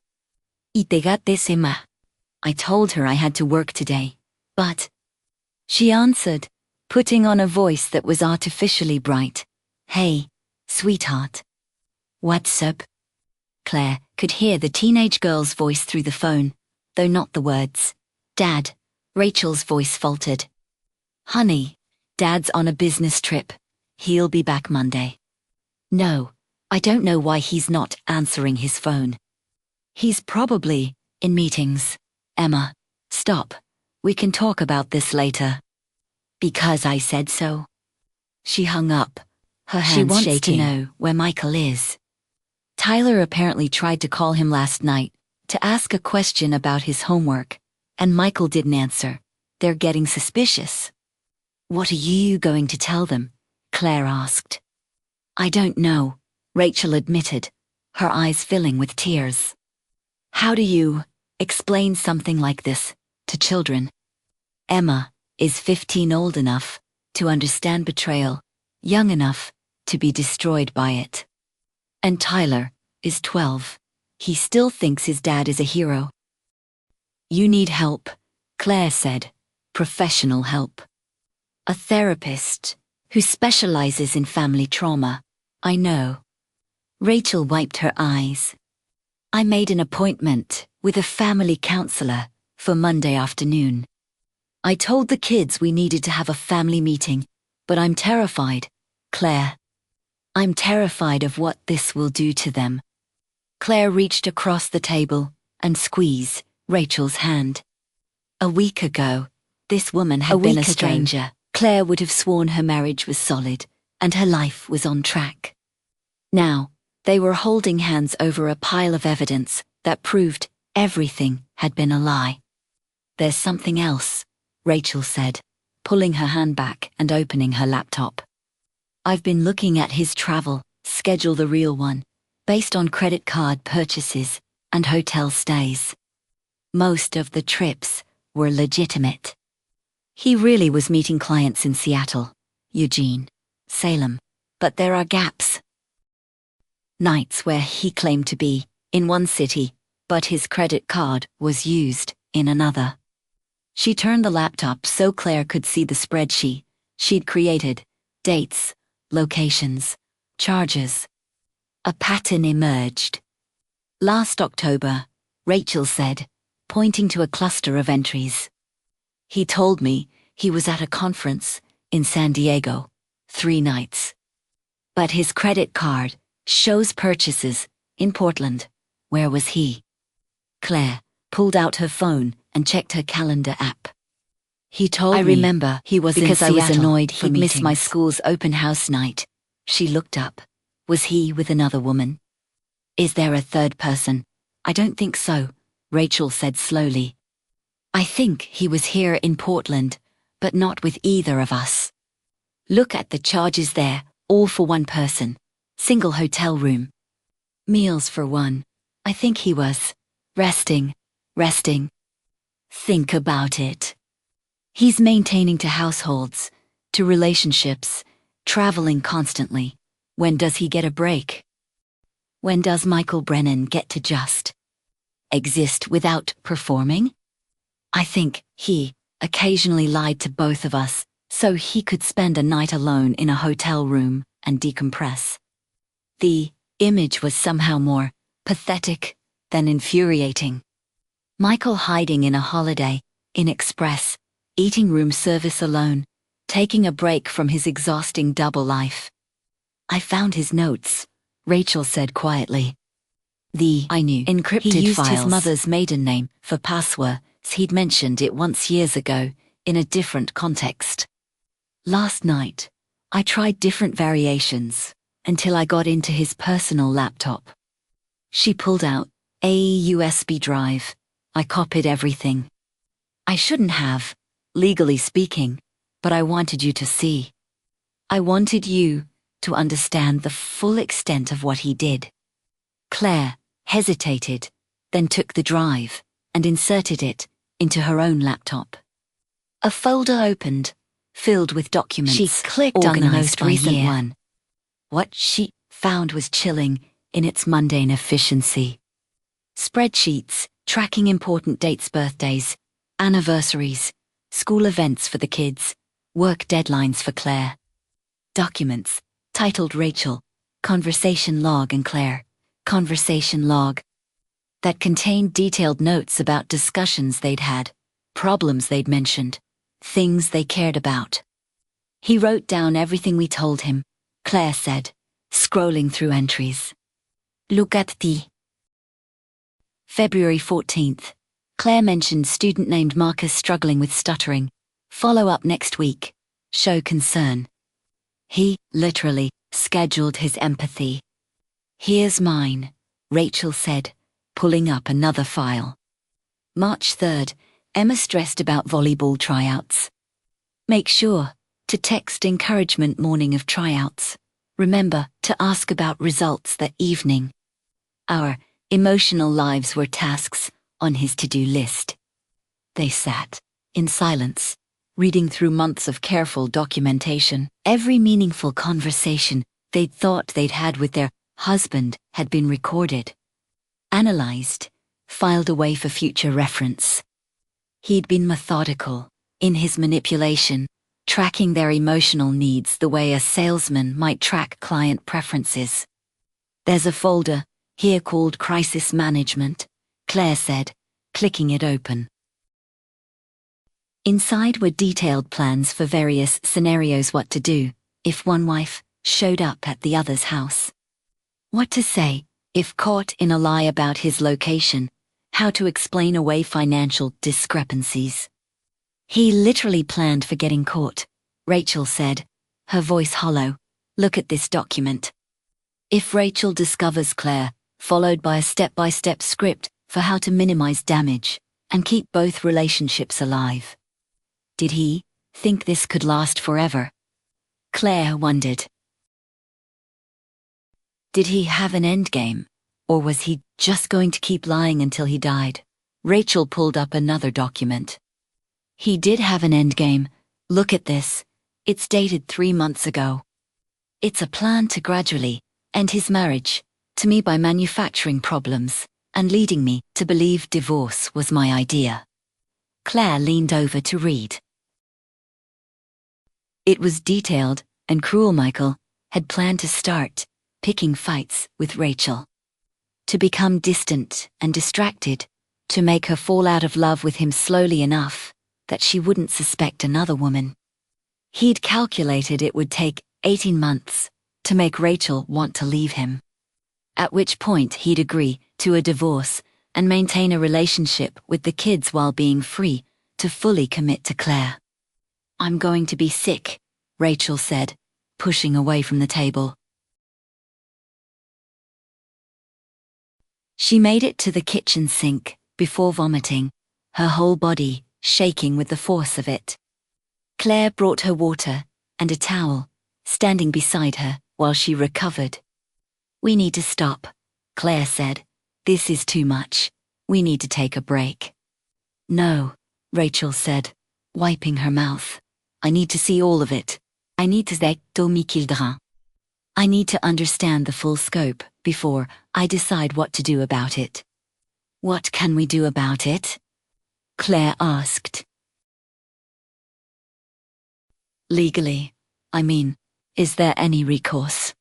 Itegate Emma. I told her I had to work today, but... She answered, putting on a voice that was artificially bright. Hey, sweetheart. What's up? Claire could hear the teenage girl's voice through the phone, though not the words. Dad, Rachel's voice faltered. Honey, Dad's on a business trip. He'll be back Monday. No, I don't know why he's not answering his phone. He's probably in meetings. Emma, stop. We can talk about this later. Because I said so. She hung up, her hands shaking. She wants to know where Michael is. Tyler apparently tried to call him last night to ask a question about his homework, and Michael didn't answer. They're getting suspicious. What are you going to tell them? Claire asked. I don't know, Rachel admitted, her eyes filling with tears. How do you explain something like this to children? Emma is 15, old enough to understand betrayal, young enough to be destroyed by it. And Tyler is 12. He still thinks his dad is a hero. You need help, Claire said. Professional help. A therapist who specializes in family trauma. I know. Rachel wiped her eyes. I made an appointment with a family counselor for Monday afternoon. I told the kids we needed to have a family meeting, but I'm terrified, Claire. I'm terrified of what this will do to them. Claire reached across the table and squeezed Rachel's hand. A week ago, this woman had been a stranger. Claire would have sworn her marriage was solid and her life was on track. Now, they were holding hands over a pile of evidence that proved everything had been a lie. There's something else, Rachel said. pulling her hand back and opening her laptop. I've been looking at his travel schedule, the real one, based on credit card purchases and hotel stays. Most of the trips were legitimate. He really was meeting clients in Seattle, Eugene, Salem, but there are gaps. Nights where he claimed to be in one city, but his credit card was used in another. She turned the laptop so Claire could see the spreadsheet she'd created: dates, locations, charges. A pattern emerged. Last October, Rachel said, pointing to a cluster of entries. He told me he was at a conference in San Diego, 3 nights. But his credit card shows purchases in Portland. Where was he? Claire pulled out her phone and checked her calendar app. He told me. I remember he was because I was annoyed he'd missed my school's open house night. She looked up. Was he with another woman? Is there a third person? I don't think so, Rachel said slowly. I think he was here in Portland, but not with either of us. Look at the charges there, all for one person. Single hotel room. Meals for one. I think he was resting. Think about it. He's maintaining to households, to relationships, traveling constantly. When does he get a break? When does Michael Brennan get to just exist without performing? I think he occasionally lied to both of us so he could spend a night alone in a hotel room and decompress. The image was somehow more pathetic than infuriating. Michael hiding in a Holiday Inn Express, eating room service alone, taking a break from his exhausting double life. I found his notes, Rachel said quietly. I knew encrypted he used files. His mother's maiden name for passwords. He'd mentioned it once years ago, in a different context. Last night, I tried different variations, until I got into his personal laptop. She pulled out a USB drive. I copied everything. I shouldn't have, legally speaking, but I wanted you to see. I wanted you to understand the full extent of what he did. Claire hesitated, then took the drive and inserted it into her own laptop. A folder opened, filled with documents. She clicked on the most recent one. What she found was chilling in its mundane efficiency. Spreadsheets tracking important dates, birthdays, anniversaries, school events for the kids, work deadlines for Claire. Documents titled Rachel, Conversation Log, and Claire, Conversation Log, that contained detailed notes about discussions they'd had, problems they'd mentioned, things they cared about. He wrote down everything we told him, Claire said, scrolling through entries. Look at the February 14th. Claire mentioned student named Marcus struggling with stuttering. Follow up next week. Show concern. He, literally, scheduled his empathy. Here's mine, Rachel said, pulling up another file. March 3rd, Emma stressed about volleyball tryouts. Make sure to text encouragement morning of tryouts. Remember to ask about results that evening. Our emotional lives were tasks on his to-do list. They sat in silence, reading through months of careful documentation. Every meaningful conversation they'd thought they'd had with their husband had been recorded, analyzed, filed away for future reference. He'd been methodical in his manipulation, tracking their emotional needs the way a salesman might track client preferences. There's a folder here called Crisis Management, Claire said, clicking it open. Inside were detailed plans for various scenarios: what to do if one wife showed up at the other's house, what to say if caught in a lie about his location, how to explain away financial discrepancies. He literally planned for getting caught, Rachel said, her voice hollow. Look at this document. If Rachel discovers Claire, followed by a step-by-step script for how to minimize damage and keep both relationships alive. Did he think this could last forever? Claire wondered. Did he have an endgame? Or was he just going to keep lying until he died? Rachel pulled up another document. He did have an endgame. Look at this. It's dated 3 months ago. It's a plan to gradually end his marriage to me by manufacturing problems and leading me to believe divorce was my idea. Claire leaned over to read. It was detailed and cruel. Michael had planned to start picking fights with Rachel, to become distant and distracted, to make her fall out of love with him slowly enough that she wouldn't suspect another woman. He'd calculated it would take 18 months to make Rachel want to leave him, at which point he'd agree to a divorce and maintain a relationship with the kids while being free to fully commit to Claire. I'm going to be sick, Rachel said, pushing away from the table. She made it to the kitchen sink before vomiting, her whole body shaking with the force of it. Claire brought her water and a towel, standing beside her while she recovered. We need to stop, Claire said. This is too much. We need to take a break. No, Rachel said, wiping her mouth. I need to see all of it. I need to see Tommy Kildrin. I need to understand the full scope before I decide what to do about it. What can we do about it? Claire asked. Legally, I mean, is there any recourse?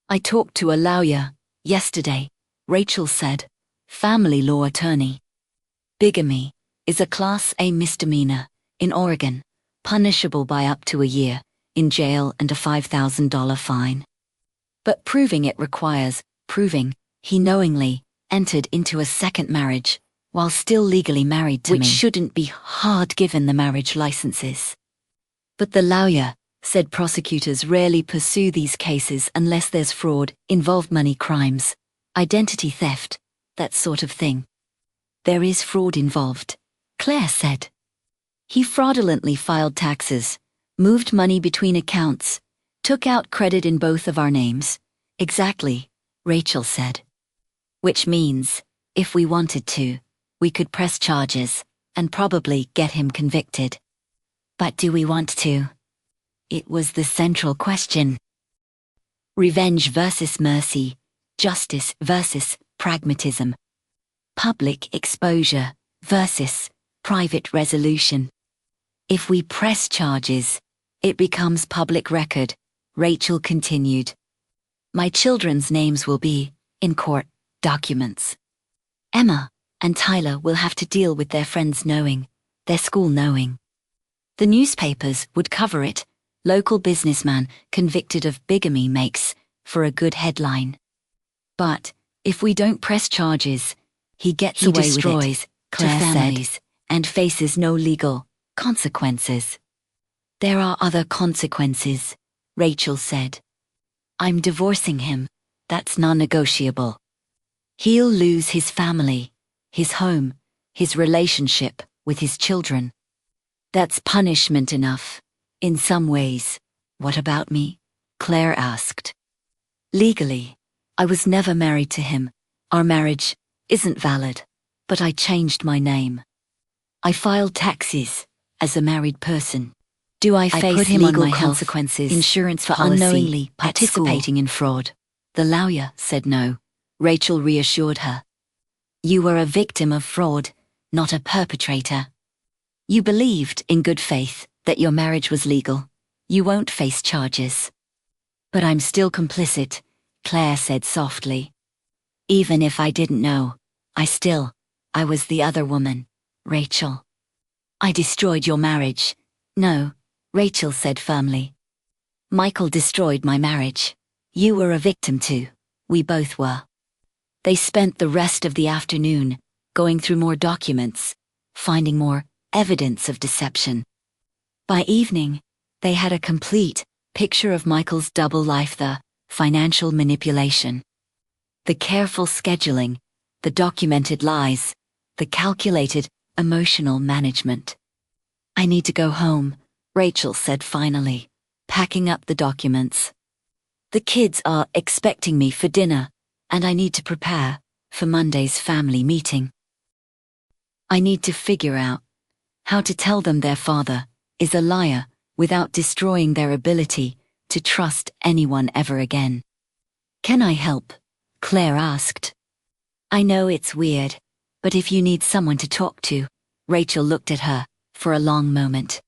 I talked to a lawyer yesterday, Rachel said, family law attorney. Bigamy is a Class A misdemeanor in Oregon, punishable by up to a year in jail and a $5,000 fine. But proving it requires proving he knowingly entered into a second marriage while still legally married to me, which shouldn't be hard given the marriage licenses. But the lawyer said prosecutors rarely pursue these cases unless there's fraud, involved money crimes, identity theft, that sort of thing. There is fraud involved, Claire said. He fraudulently filed taxes, moved money between accounts, took out credit in both of our names. Exactly, Rachel said. Which means, if we wanted to, we could press charges and probably get him convicted. But do we want to? It was the central question. Revenge versus mercy, justice versus pragmatism, public exposure versus private resolution. If we press charges, it becomes public record, Rachel continued. My children's names will be in court documents. Emma and Tyler will have to deal with their friends knowing, their school knowing. The newspapers would cover it. Local businessman convicted of bigamy makes for a good headline. But if we don't press charges, he gets away with it, Claire said, and faces no legal consequences. There are other consequences, Rachel said. I'm divorcing him. That's non-negotiable. He'll lose his family, his home, his relationship with his children. That's punishment enough. In some ways. What about me? Claire asked. Legally, I was never married to him. Our marriage isn't valid, but I changed my name. I filed taxes as a married person. Do I face put him legal on my consequences, insurance for policy unknowingly at participating in fraud? The lawyer said no. Rachel reassured her. You were a victim of fraud, not a perpetrator. You believed in good faith that your marriage was legal. You won't face charges. But I'm still complicit, Claire said softly. Even if I didn't know, I was the other woman, Rachel. I destroyed your marriage. No, Rachel said firmly. Michael destroyed my marriage. You were a victim too. We both were. They spent the rest of the afternoon going through more documents, finding more evidence of deception. By evening, they had a complete picture of Michael's double life, the financial manipulation, the careful scheduling, the documented lies, the calculated emotional management. I need to go home, Rachel said finally, packing up the documents. The kids are expecting me for dinner, and I need to prepare for Monday's family meeting. I need to figure out how to tell them their father is a liar without destroying their ability to trust anyone ever again. Can I help? Claire asked. I know it's weird, but if you need someone to talk to, Rachel looked at her for a long moment.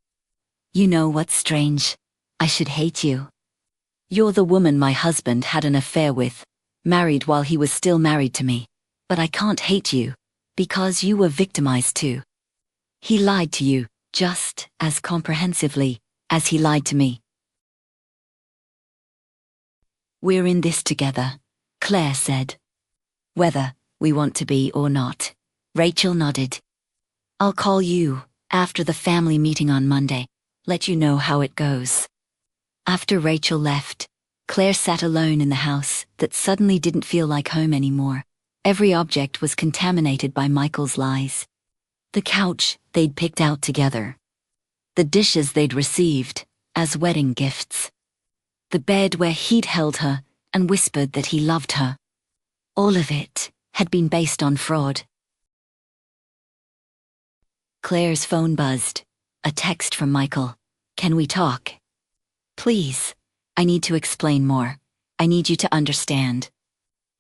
You know what's strange? I should hate you. You're the woman my husband had an affair with, married while he was still married to me. But I can't hate you, because you were victimized too. He lied to you just as comprehensively as he lied to me. We're in this together, Claire said. Whether we want to be or not, Rachel nodded. I'll call you after the family meeting on Monday, let you know how it goes. After Rachel left, Claire sat alone in the house that suddenly didn't feel like home anymore. Every object was contaminated by Michael's lies. The couch they'd picked out together. The dishes they'd received as wedding gifts. The bed where he'd held her and whispered that he loved her. All of it had been based on fraud. Claire's phone buzzed. A text from Michael. Can we talk? Please. I need to explain more. I need you to understand.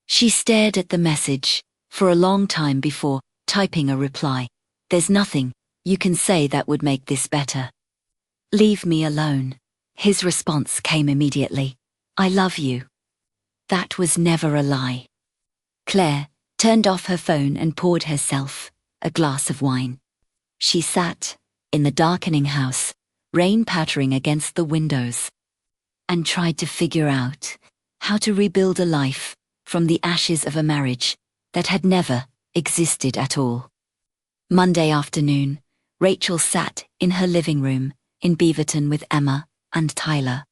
She stared at the message for a long time before typing a reply. There's nothing you can say that would make this better. Leave me alone. His response came immediately. I love you. That was never a lie. Claire turned off her phone and poured herself a glass of wine. She sat in the darkening house, rain pattering against the windows, and tried to figure out how to rebuild a life from the ashes of a marriage that had never existed at all. Monday afternoon, Rachel sat in her living room in Beaverton with Emma and Tyler.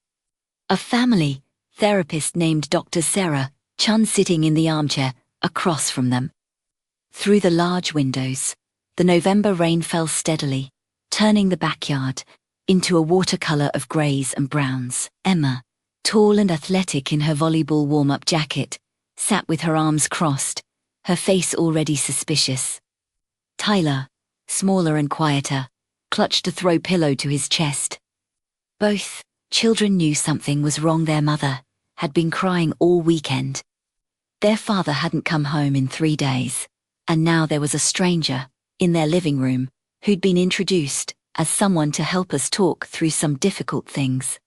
A family therapist named Dr. Sarah Chun sitting in the armchair across from them. Through the large windows, the November rain fell steadily, turning the backyard into a watercolor of greys and browns. Emma, tall and athletic in her volleyball warm-up jacket, sat with her arms crossed, her face already suspicious. Tyler, smaller and quieter, clutched a throw pillow to his chest. Both children knew something was wrong. Their mother had been crying all weekend. Their father hadn't come home in 3 days, and now there was a stranger in their living room who'd been introduced as someone to help us talk through some difficult things.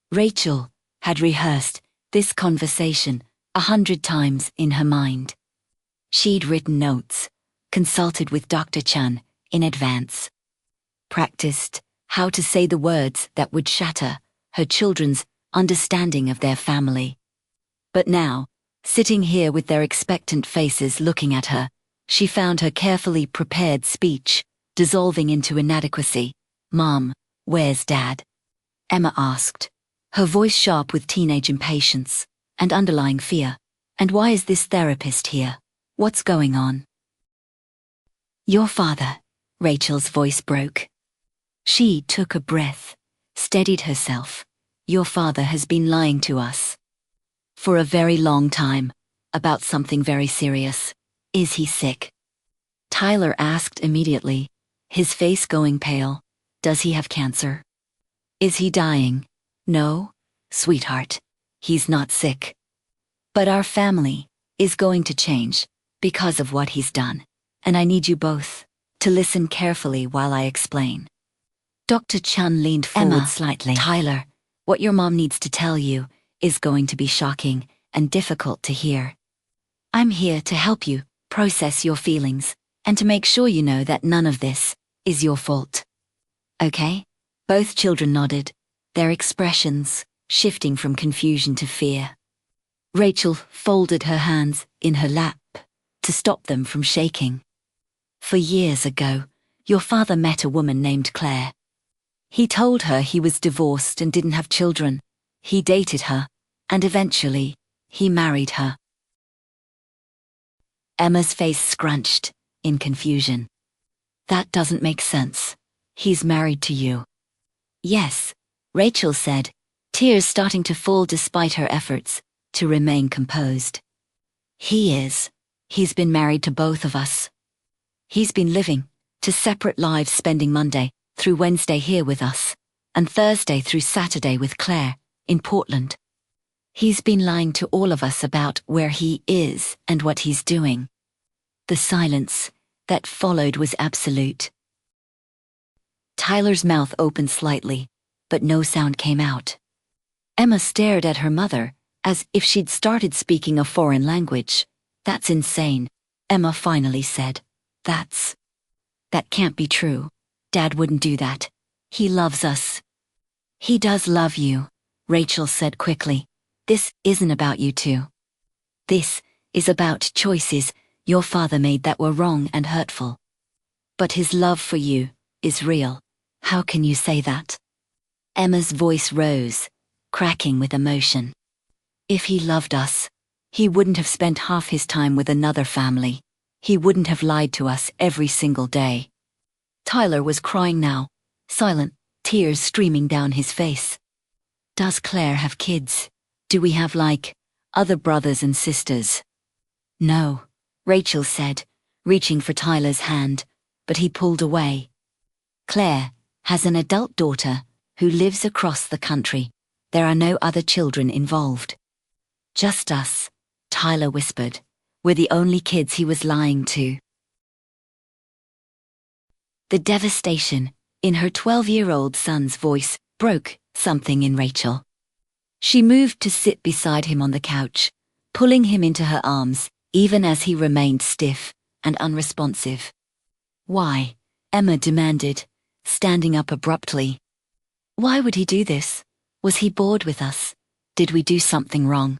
Rachel had rehearsed this conversation 100 times in her mind. She'd written notes, consulted with Dr. Chun in advance, practiced how to say the words that would shatter her children's understanding of their family. But now, sitting here with their expectant faces looking at her, she found her carefully prepared speech dissolving into inadequacy. Mom, where's Dad? Emma asked, her voice sharp with teenage impatience and underlying fear. And why is this therapist here? What's going on? Your father, Rachel's voice broke. She took a breath, steadied herself. Your father has been lying to us for a very long time about something very serious. Is he sick? Tyler asked immediately, his face going pale. Does he have cancer? Is he dying? No, sweetheart, he's not sick. But our family is going to change because of what he's done, and I need you both to listen carefully while I explain. Dr. Chun leaned forward slightly. Tyler, what your mom needs to tell you is going to be shocking and difficult to hear. I'm here to help you process your feelings and to make sure you know that none of this is your fault. Okay? Both children nodded, their expressions shifting from confusion to fear. Rachel folded her hands in her lap to stop them from shaking. For years ago, your father met a woman named Claire. He told her he was divorced and didn't have children. He dated her, and eventually, he married her. Emma's face scrunched in confusion. That doesn't make sense. He's married to you. Yes, Rachel said, tears starting to fall despite her efforts to remain composed. He is. He's been married to both of us. He's been living to separate lives, spending Monday through Wednesday here with us, and Thursday through Saturday with Claire in Portland. He's been lying to all of us about where he is and what he's doing. The silence that followed was absolute. Tyler's mouth opened slightly, but no sound came out. Emma stared at her mother as if she'd started speaking a foreign language. That's insane, Emma finally said. That can't be true. Dad wouldn't do that. He loves us. He does love you, Rachel said quickly. This isn't about you two. This is about choices your father made that were wrong and hurtful. But his love for you is real. How can you say that? Emma's voice rose, cracking with emotion. If he loved us, he wouldn't have spent half his time with another family. He wouldn't have lied to us every single day. Tyler was crying now, silent, tears streaming down his face. Does Claire have kids? Do we have, other brothers and sisters? No, Rachel said, reaching for Tyler's hand, but he pulled away. Claire has an adult daughter who lives across the country. There are no other children involved. Just us, Tyler whispered. We're the only kids he was lying to. The devastation in her 12-year-old son's voice broke something in Rachel. She moved to sit beside him on the couch, pulling him into her arms, even as he remained stiff and unresponsive. Why? Emma demanded, standing up abruptly. Why would he do this? Was he bored with us? Did we do something wrong?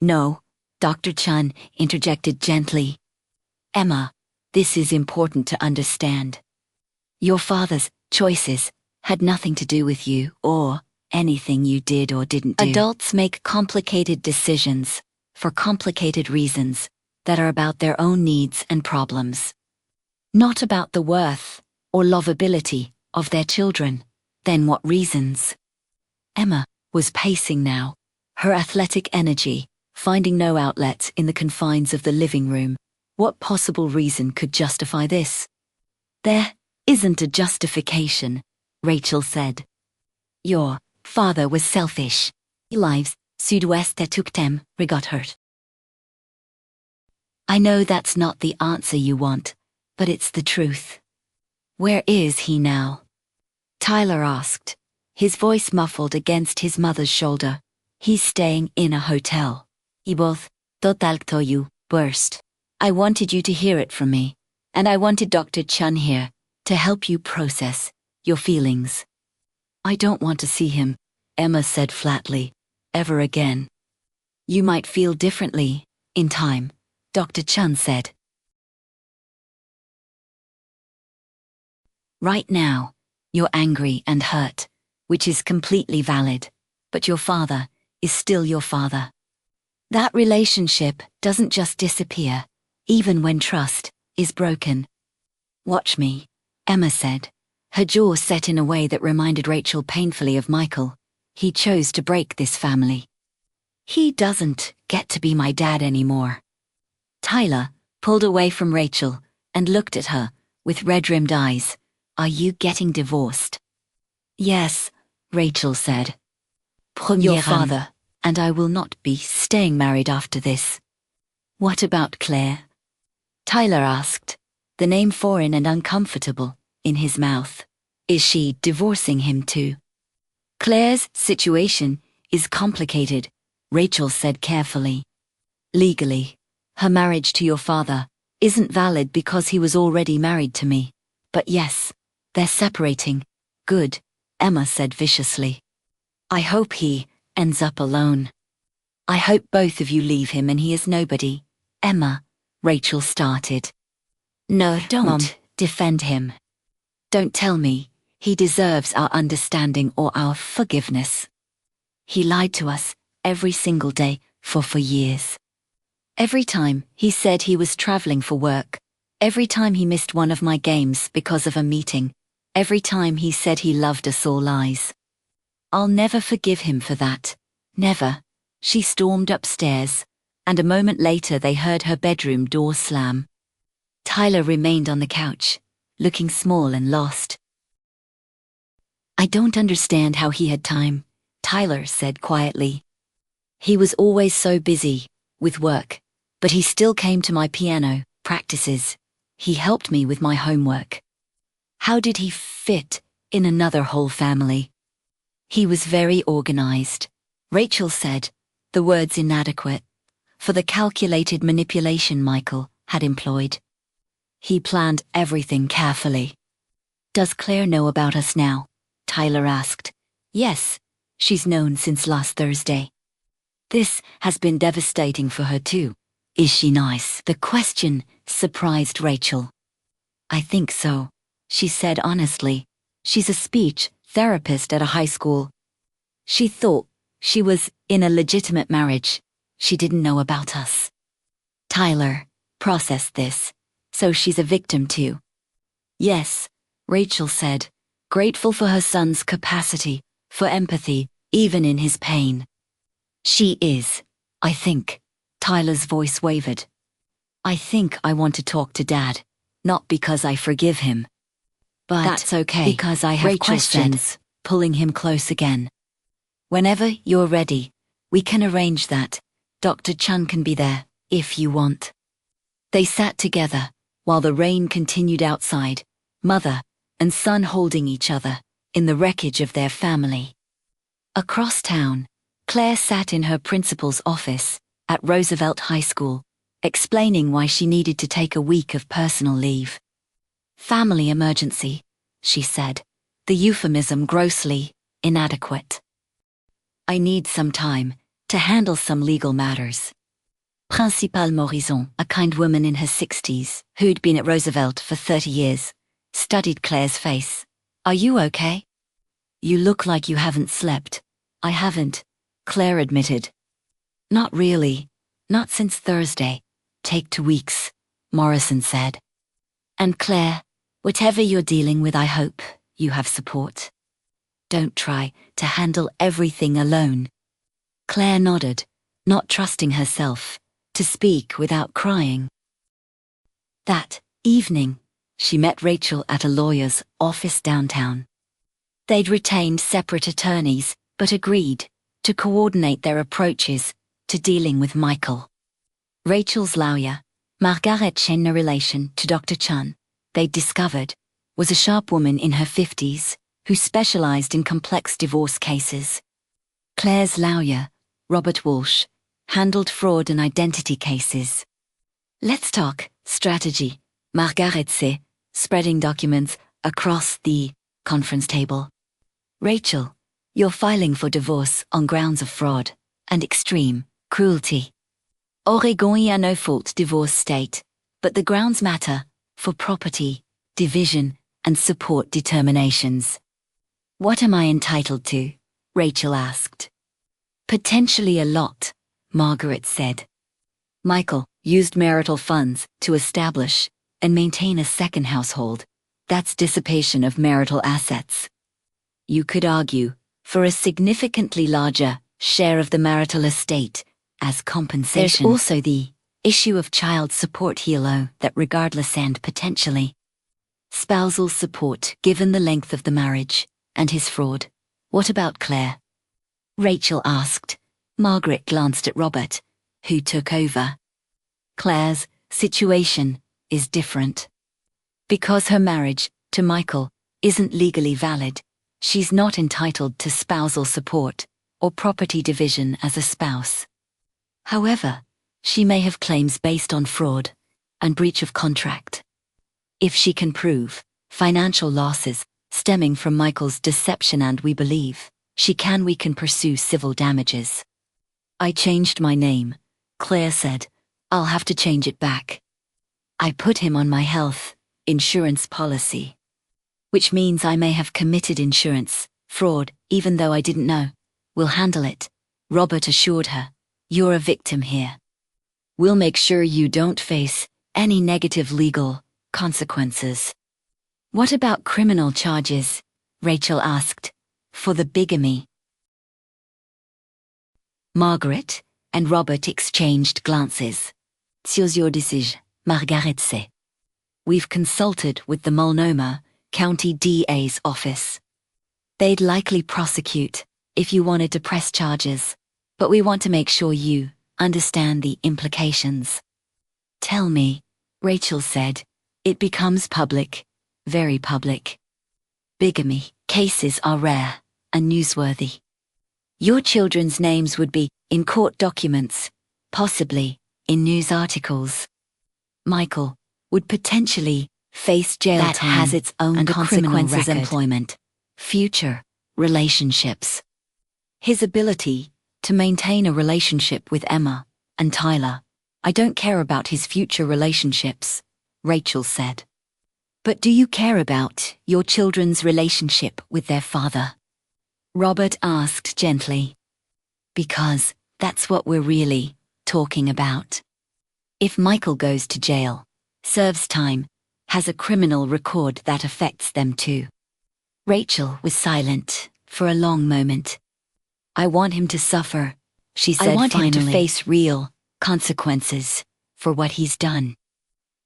No, Dr. Chun interjected gently. Emma, this is important to understand. Your father's choices had nothing to do with you or anything you did or didn't do. Adults make complicated decisions for complicated reasons that are about their own needs and problems. Not about the worth or lovability of their children. Then what reasons? Emma was pacing now, her athletic energy finding no outlet in the confines of the living room. What possible reason could justify this? There isn't a justification, Rachel said. Your father was selfish. Lives, Sud-Ouest tuktem, got hurt. I know that's not the answer you want, but it's the truth. Where is he now? Tyler asked, his voice muffled against his mother's shoulder. He's staying in a hotel. I both total you burst. I wanted you to hear it from me, and I wanted Dr. Chun here to help you process your feelings. I don't want to see him, Emma said flatly, ever again. You might feel differently, in time, Dr. Chun said. Right now, you're angry and hurt, which is completely valid, but your father is still your father. That relationship doesn't just disappear, even when trust is broken. Watch me, Emma said, her jaw set in a way that reminded Rachel painfully of Michael. He chose to break this family. He doesn't get to be my dad anymore. Tyler pulled away from Rachel and looked at her with red-rimmed eyes. Are you getting divorced? Yes, Rachel said. Your father and I will not be staying married after this. What about Claire? Tyler asked, the name foreign and uncomfortable in his mouth. Is she divorcing him too? Claire's situation is complicated, Rachel said carefully. Legally, her marriage to your father isn't valid because he was already married to me. But yes, they're separating. Good, Emma said viciously. I hope he ends up alone. I hope both of you leave him and he is nobody. Emma, Rachel started. No, don't, Mom. Defend him. Don't tell me he deserves our understanding or our forgiveness. He lied to us every single day for years. Every time he said he was traveling for work, Every time he missed one of my games because of a meeting, every time he said he loved us all lies. I'll never forgive him for that. Never. She stormed upstairs, and a moment later they heard her bedroom door slam. Tyler remained on the couch, looking small and lost. I don't understand how he had time, Tyler said quietly. He was always so busy, with work, but he still came to my piano practices. He helped me with my homework. How did he fit in another whole family? He was very organized, Rachel said, the words inadequate for the calculated manipulation Michael had employed. He planned everything carefully. Does Claire know about us now? Tyler asked. Yes, she's known since last Thursday. This has been devastating for her too. Is she nice? The question surprised Rachel. I think so, she said honestly. She's a speech therapist at a high school. She thought she was in a legitimate marriage. She didn't know about us. Tyler processed this. So she's a victim too. Yes, Rachel said, grateful for her son's capacity for empathy, even in his pain. She is, I think. Tyler's voice wavered. I think I want to talk to Dad, not because I forgive him. But that's okay, because I have Rachel questions, said, pulling him close again. Whenever you're ready, we can arrange that. Dr. Chun can be there, if you want. They sat together, while the rain continued outside, mother and son holding each other, in the wreckage of their family. Across town, Claire sat in her principal's office at Roosevelt High School, explaining why she needed to take a week of personal leave. Family emergency, she said, the euphemism grossly inadequate. I need some time to handle some legal matters. Principale Morison, a kind woman in her 60s, who'd been at Roosevelt for 30 years, studied Claire's face. Are you okay? You look like you haven't slept. I haven't, Claire admitted. Not really. Not since Thursday. Take 2 weeks, Morrison said. And Claire, whatever you're dealing with, I hope you have support. Don't try to handle everything alone. Claire nodded, not trusting herself to speak without crying. That evening, she met Rachel at a lawyer's office downtown. They'd retained separate attorneys, but agreed to coordinate their approaches to dealing with Michael. Rachel's lawyer, Margaret Chen, no relation to Dr. Chun, they'd discovered, was a sharp woman in her 50s who specialized in complex divorce cases. Claire's lawyer, Robert Walsh, handled fraud and identity cases. Let's talk strategy, Margaret said, spreading documents across the conference table. Rachel, you're filing for divorce on grounds of fraud and extreme cruelty. Oregon y a no fault divorce state, but the grounds matter for property, division, and support determinations. What am I entitled to? Rachel asked. Potentially a lot, Margaret said. Michael used marital funds to establish and maintain a second household. That's dissipation of marital assets. You could argue for a significantly larger share of the marital estate as compensation. There's also the issue of child support hilo that regardless and potentially spousal support given the length of the marriage and his fraud. What about Claire? Rachel asked. Margaret glanced at Robert, who took over. Claire's situation is different. Because her marriage to Michael isn't legally valid, she's not entitled to spousal support or property division as a spouse. However, she may have claims based on fraud and breach of contract. If she can prove financial losses stemming from Michael's deception, and we believe we can pursue civil damages. I changed my name, Claire said. I'll have to change it back. I put him on my health insurance policy, which means I may have committed insurance fraud even though I didn't know. We'll handle it, Robert assured her. You're a victim here. We'll make sure you don't face any negative legal consequences. What about criminal charges? Rachel asked. For the bigamy. Margaret and Robert exchanged glances. Sur your decision, Margaret said. We've consulted with the Multnomah County DA's office. They'd likely prosecute if you wanted to press charges, but we want to make sure you understand the implications. Tell me, Rachel said. It becomes public, very public. Bigamy cases are rare and newsworthy. Your children's names would be in court documents, possibly in news articles. Michael would potentially face jail time. That has its own consequences: employment, future relationships. His ability to maintain a relationship with Emma and Tyler. I don't care about his future relationships, Rachel said. But do you care about your children's relationship with their father? Robert asked gently. Because that's what we're really talking about. If Michael goes to jail, serves time, has a criminal record, that affects them too. Rachel was silent for a long moment. I want him to suffer, she said. I want him to face real consequences for what he's done.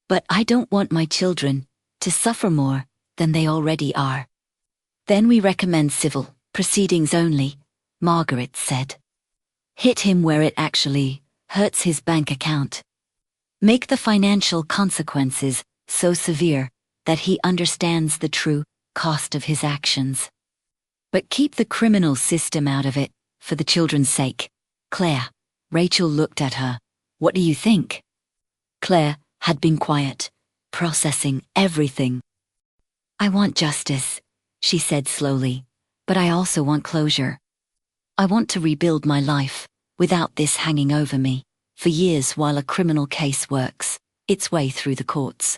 But I don't want my children to suffer more than they already are. Then we recommend civil proceedings only, Margaret said. Hit him where it actually hurts his bank account. Make the financial consequences so severe that he understands the true cost of his actions. But keep the criminal system out of it, for the children's sake. Claire. Rachel looked at her. What do you think? Claire had been quiet, processing everything. I want justice, she said slowly, but I also want closure. I want to rebuild my life without this hanging over me for years while a criminal case works its way through the courts.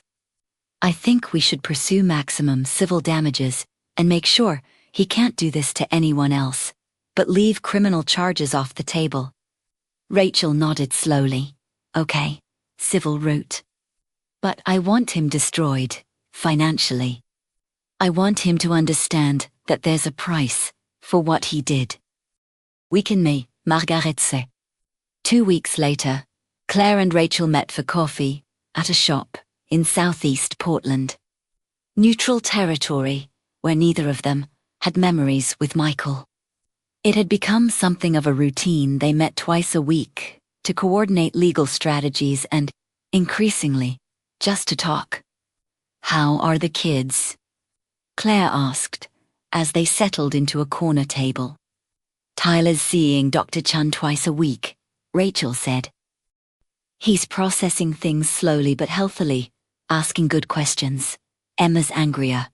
I think we should pursue maximum civil damages and make sure he can't do this to anyone else, but leave criminal charges off the table. Rachel nodded slowly. Okay, civil route. But I want him destroyed, financially. I want him to understand that there's a price for what he did. We can meet, Margaret said. 2 weeks later, Claire and Rachel met for coffee at a shop in southeast Portland. Neutral territory, where neither of them had memories with Michael. It had become something of a routine. They met twice a week to coordinate legal strategies and, increasingly, just to talk. How are the kids? Claire asked, as they settled into a corner table. Tyler's seeing Dr. Chun twice a week, Rachel said. He's processing things slowly but healthily, asking good questions. Emma's angrier.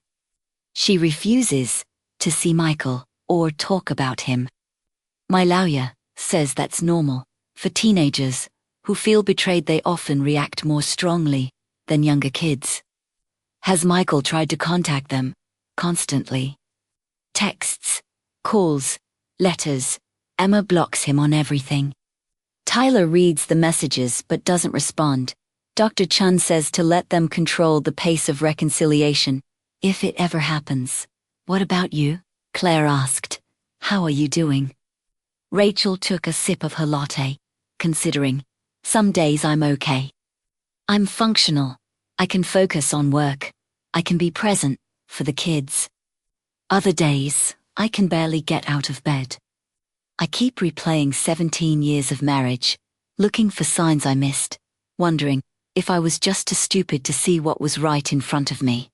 She refuses to see Michael or talk about him. My lawyer says that's normal. For teenagers who feel betrayed, they often react more strongly than younger kids. Has Michael tried to contact them? Constantly. Texts, calls, letters. Emma blocks him on everything. Tyler reads the messages but doesn't respond. Dr. Chun says to let them control the pace of reconciliation, if it ever happens. What about you? Claire asked. How are you doing? Rachel took a sip of her latte, considering. Some days I'm okay. I'm functional. I can focus on work. I can be present for the kids. Other days, I can barely get out of bed. I keep replaying 17 years of marriage, looking for signs I missed, wondering if I was just too stupid to see what was right in front of me.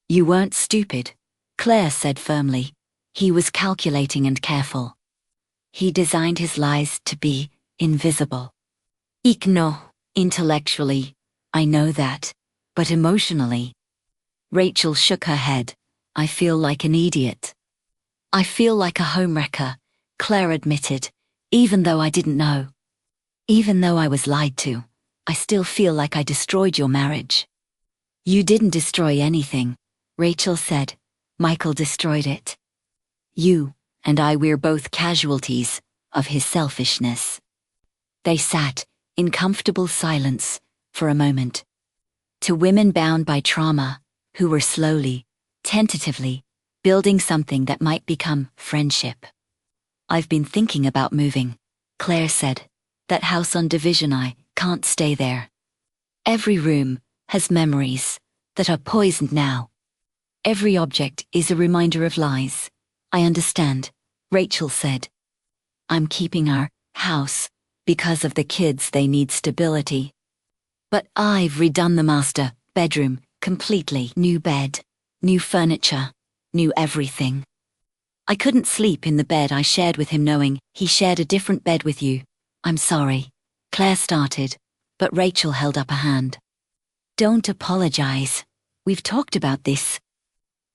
You weren't stupid, Claire said firmly. He was calculating and careful. He designed his lies to be invisible. Intellectually, I know that, but emotionally. Rachel shook her head. I feel like an idiot. I feel like a homewrecker, Claire admitted, even though I didn't know. Even though I was lied to, I still feel like I destroyed your marriage. You didn't destroy anything, Rachel said. Michael destroyed it. You and I, we're both casualties of his selfishness. They sat in comfortable silence for a moment. to women bound by trauma, who were slowly, tentatively, building something that might become friendship. "I've been thinking about moving," Claire said. "That house on Division, I can't stay there. Every room has memories that are poisoned now. Every object is a reminder of lies." "I understand," Rachel said. "I'm keeping our house because of the kids. They need stability. But I've redone the master bedroom completely. New bed, new furniture, new everything. I couldn't sleep in the bed I shared with him knowing he shared a different bed with you." "I'm sorry," Claire started, but Rachel held up a hand. "Don't apologize. We've talked about this.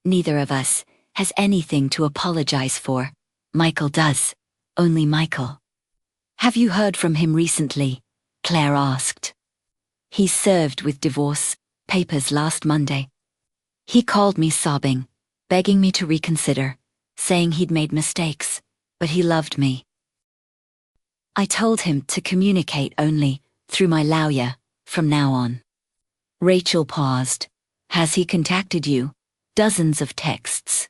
Neither of us has anything to apologize for. Michael does. Only Michael." "Have you heard from him recently?" Claire asked. "He served with divorce papers last Monday. He called me sobbing, begging me to reconsider, saying he'd made mistakes, but he loved me. I told him to communicate only through my lawyer from now on." Rachel paused. "Has he contacted you?" "Dozens of texts.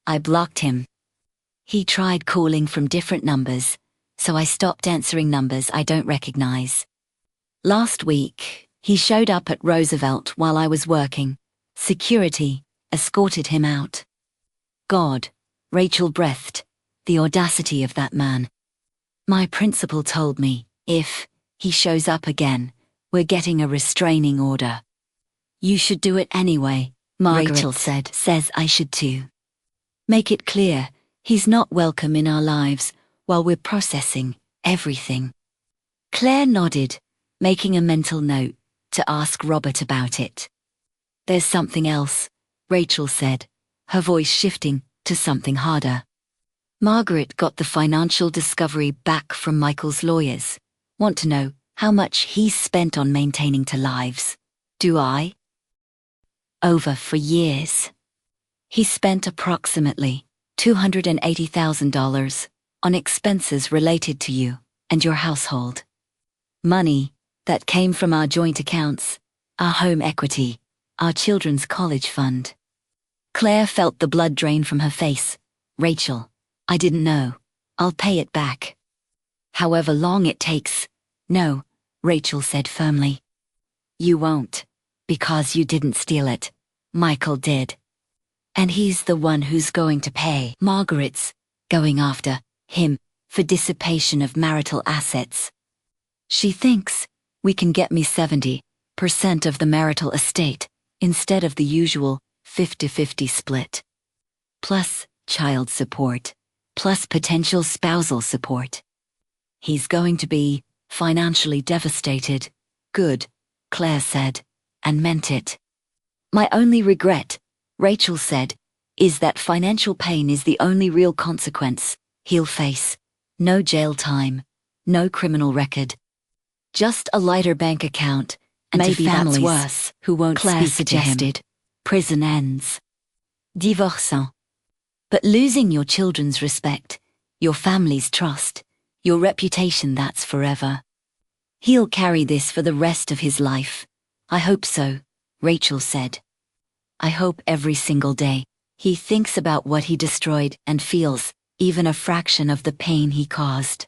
I blocked him. He tried calling from different numbers, so I stopped answering numbers I don't recognize. Last week, he showed up at Roosevelt while I was working. Security escorted him out." "God," Rachel breathed, "the audacity of that man. My principal told me, if he shows up again, we're getting a restraining order." "You should do it anyway," Rachel says I should too. "Make it clear he's not welcome in our lives while we're processing everything." Claire nodded, making a mental note to ask Robert about it. "There's something else," Rachel said, her voice shifting to something harder. "Margaret got the financial discovery back from Michael's lawyers. Want to know how much he's spent on maintaining two lives. Do I? Over for years. He spent approximately $280,000 on expenses related to you and your household. Money that came from our joint accounts, our home equity, our children's college fund." Claire felt the blood drain from her face. "Rachel, I didn't know. I'll pay it back. However long it takes." "No," Rachel said firmly. "You won't, because you didn't steal it. Michael did. And he's the one who's going to pay." "Margaret's going after him for dissipation of marital assets. She thinks we can get me 70% of the marital estate instead of the usual 50-50 split. Plus child support, plus potential spousal support. He's going to be financially devastated." "Good," Claire said, and meant it. "My only regret," Rachel said, "is that financial pain is the only real consequence he'll face. No jail time, no criminal record. Just a lighter bank account, and maybe that's worse, who won't Claire speak suggested. To him. Prison ends. Divorçant. But losing your children's respect, your family's trust, your reputation, that's forever. He'll carry this for the rest of his life. I hope so," Rachel said. "I hope every single day he thinks about what he destroyed and feels even a fraction of the pain he caused."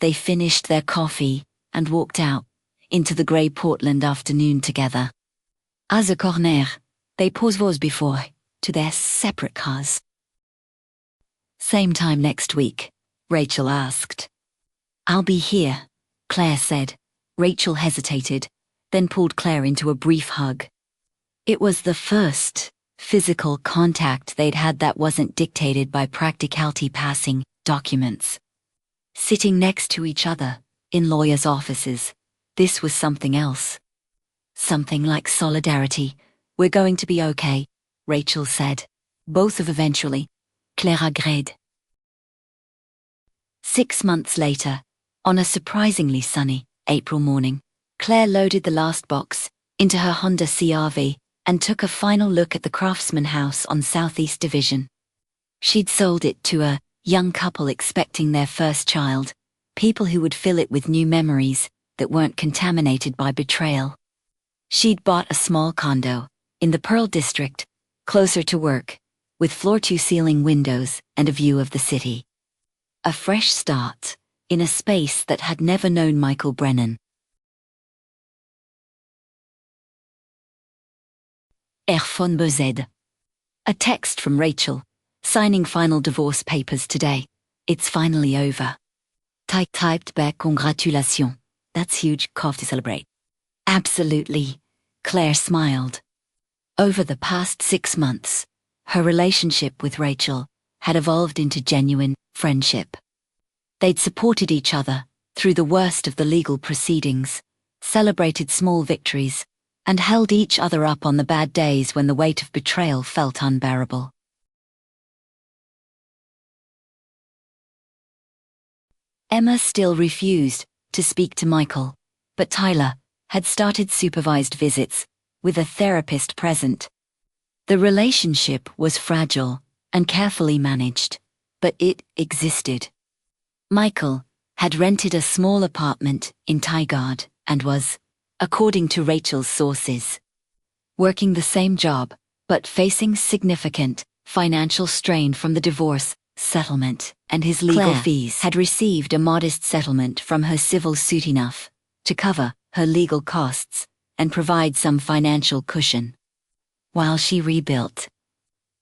They finished their coffee and walked out into the grey Portland afternoon together. À the corner, they paused before to their separate cars. "Same time next week?" Rachel asked. "I'll be here," Claire said. Rachel hesitated, then pulled Claire into a brief hug. It was the first physical contact they'd had that wasn't dictated by practicality passing documents. Sitting next to each other in lawyers' offices, this was something else. Something like solidarity. "We're going to be okay," Rachel said. Both of eventually. Claire agreed. 6 months later, on a surprisingly sunny April morning, Claire loaded the last box into her Honda CR-V and took a final look at the Craftsman house on Southeast Division. She'd sold it to a young couple expecting their first child, people who would fill it with new memories that weren't contaminated by betrayal. She'd bought a small condo in the Pearl District, closer to work, with floor-to-ceiling windows and a view of the city. A fresh start in a space that had never known Michael Brennan. Erfon Bozed. A text from Rachel, signing final divorce papers today. It's finally over. Typed back congratulations. That's huge, cause to celebrate. Absolutely, Claire smiled. Over the past 6 months, her relationship with Rachel had evolved into genuine friendship. They'd supported each other through the worst of the legal proceedings, celebrated small victories, and held each other up on the bad days when the weight of betrayal felt unbearable. Emma still refused to speak to Michael, but Tyler had started supervised visits with a therapist present. The relationship was fragile and carefully managed, but it existed. Michael had rented a small apartment in Tigard and was, according to Rachel's sources, working the same job but facing significant financial strain from the divorce settlement, and his legal fees had received a modest settlement from her civil suit, enough to cover her legal costs and provide some financial cushion. While she rebuilt,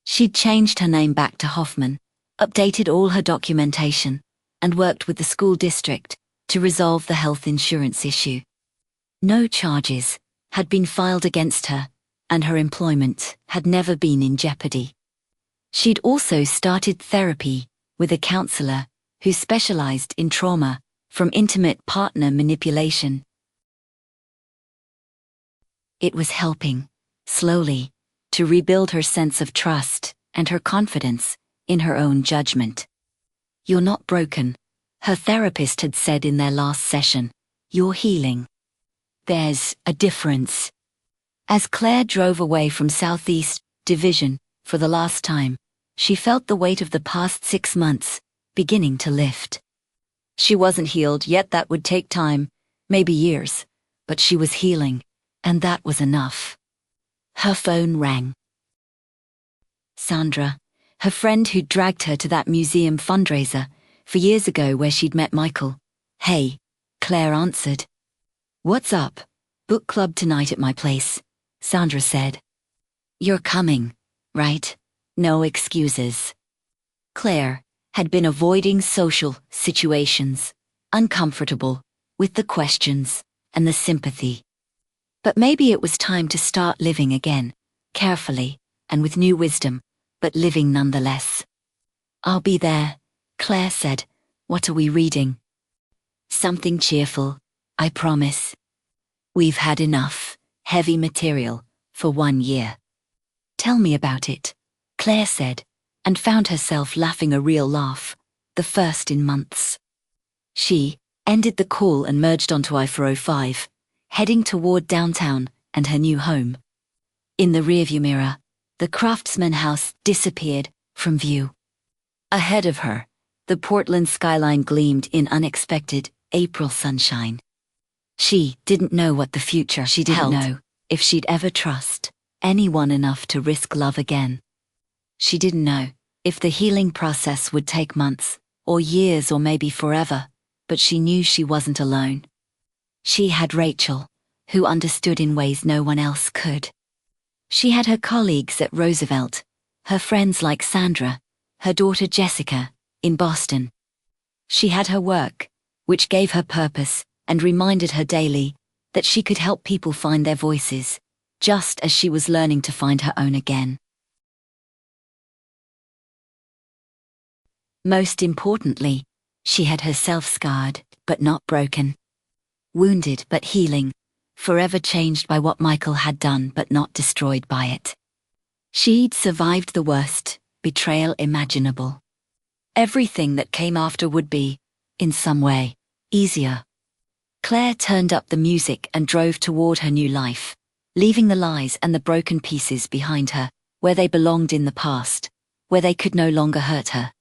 she'd changed her name back to Hoffman, updated all her documentation, and worked with the school district to resolve the health insurance issue. No charges had been filed against her, and her employment had never been in jeopardy. She'd also started therapy with a counselor who specialized in trauma from intimate partner manipulation. It was helping, slowly, to rebuild her sense of trust and her confidence in her own judgment. "You're not broken," her therapist had said in their last session. "You're healing. There's a difference." As Claire drove away from Southeast Division for the last time, she felt the weight of the past 6 months beginning to lift. She wasn't healed yet. That would take time, maybe years, but she was healing, and that was enough. Her phone rang. Sandra, her friend who dragged her to that museum fundraiser for years ago where she'd met Michael. "Hey," Claire answered. "What's up?" "Book club tonight at my place," Sandra said. "You're coming, right? No excuses." Claire had been avoiding social situations, uncomfortable with the questions and the sympathy. But maybe it was time to start living again, carefully and with new wisdom, but living nonetheless. "I'll be there," Claire said. "What are we reading?" "Something cheerful, I promise. We've had enough heavy material for 1 year." "Tell me about it," Claire said, and found herself laughing a real laugh, the first in months. She ended the call and merged onto I-405, heading toward downtown and her new home. In the rearview mirror, the Craftsman House disappeared from view. Ahead of her, the Portland skyline gleamed in unexpected April sunshine. She didn't know what the future held. She didn't know if she'd ever trust anyone enough to risk love again. She didn't know if the healing process would take months, or years, or maybe forever, but she knew she wasn't alone. She had Rachel, who understood in ways no one else could. She had her colleagues at Roosevelt, her friends like Sandra, her daughter Jessica, in Boston. She had her work, which gave her purpose and reminded her daily that she could help people find their voices, just as she was learning to find her own again. Most importantly, she had herself scarred, but not broken. Wounded but healing, forever changed by what Michael had done but not destroyed by it. She'd survived the worst betrayal imaginable. Everything that came after would be, in some way, easier. Claire turned up the music and drove toward her new life, leaving the lies and the broken pieces behind her, where they belonged in the past, where they could no longer hurt her.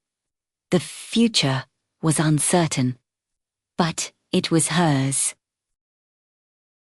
The future was uncertain, but it was hers.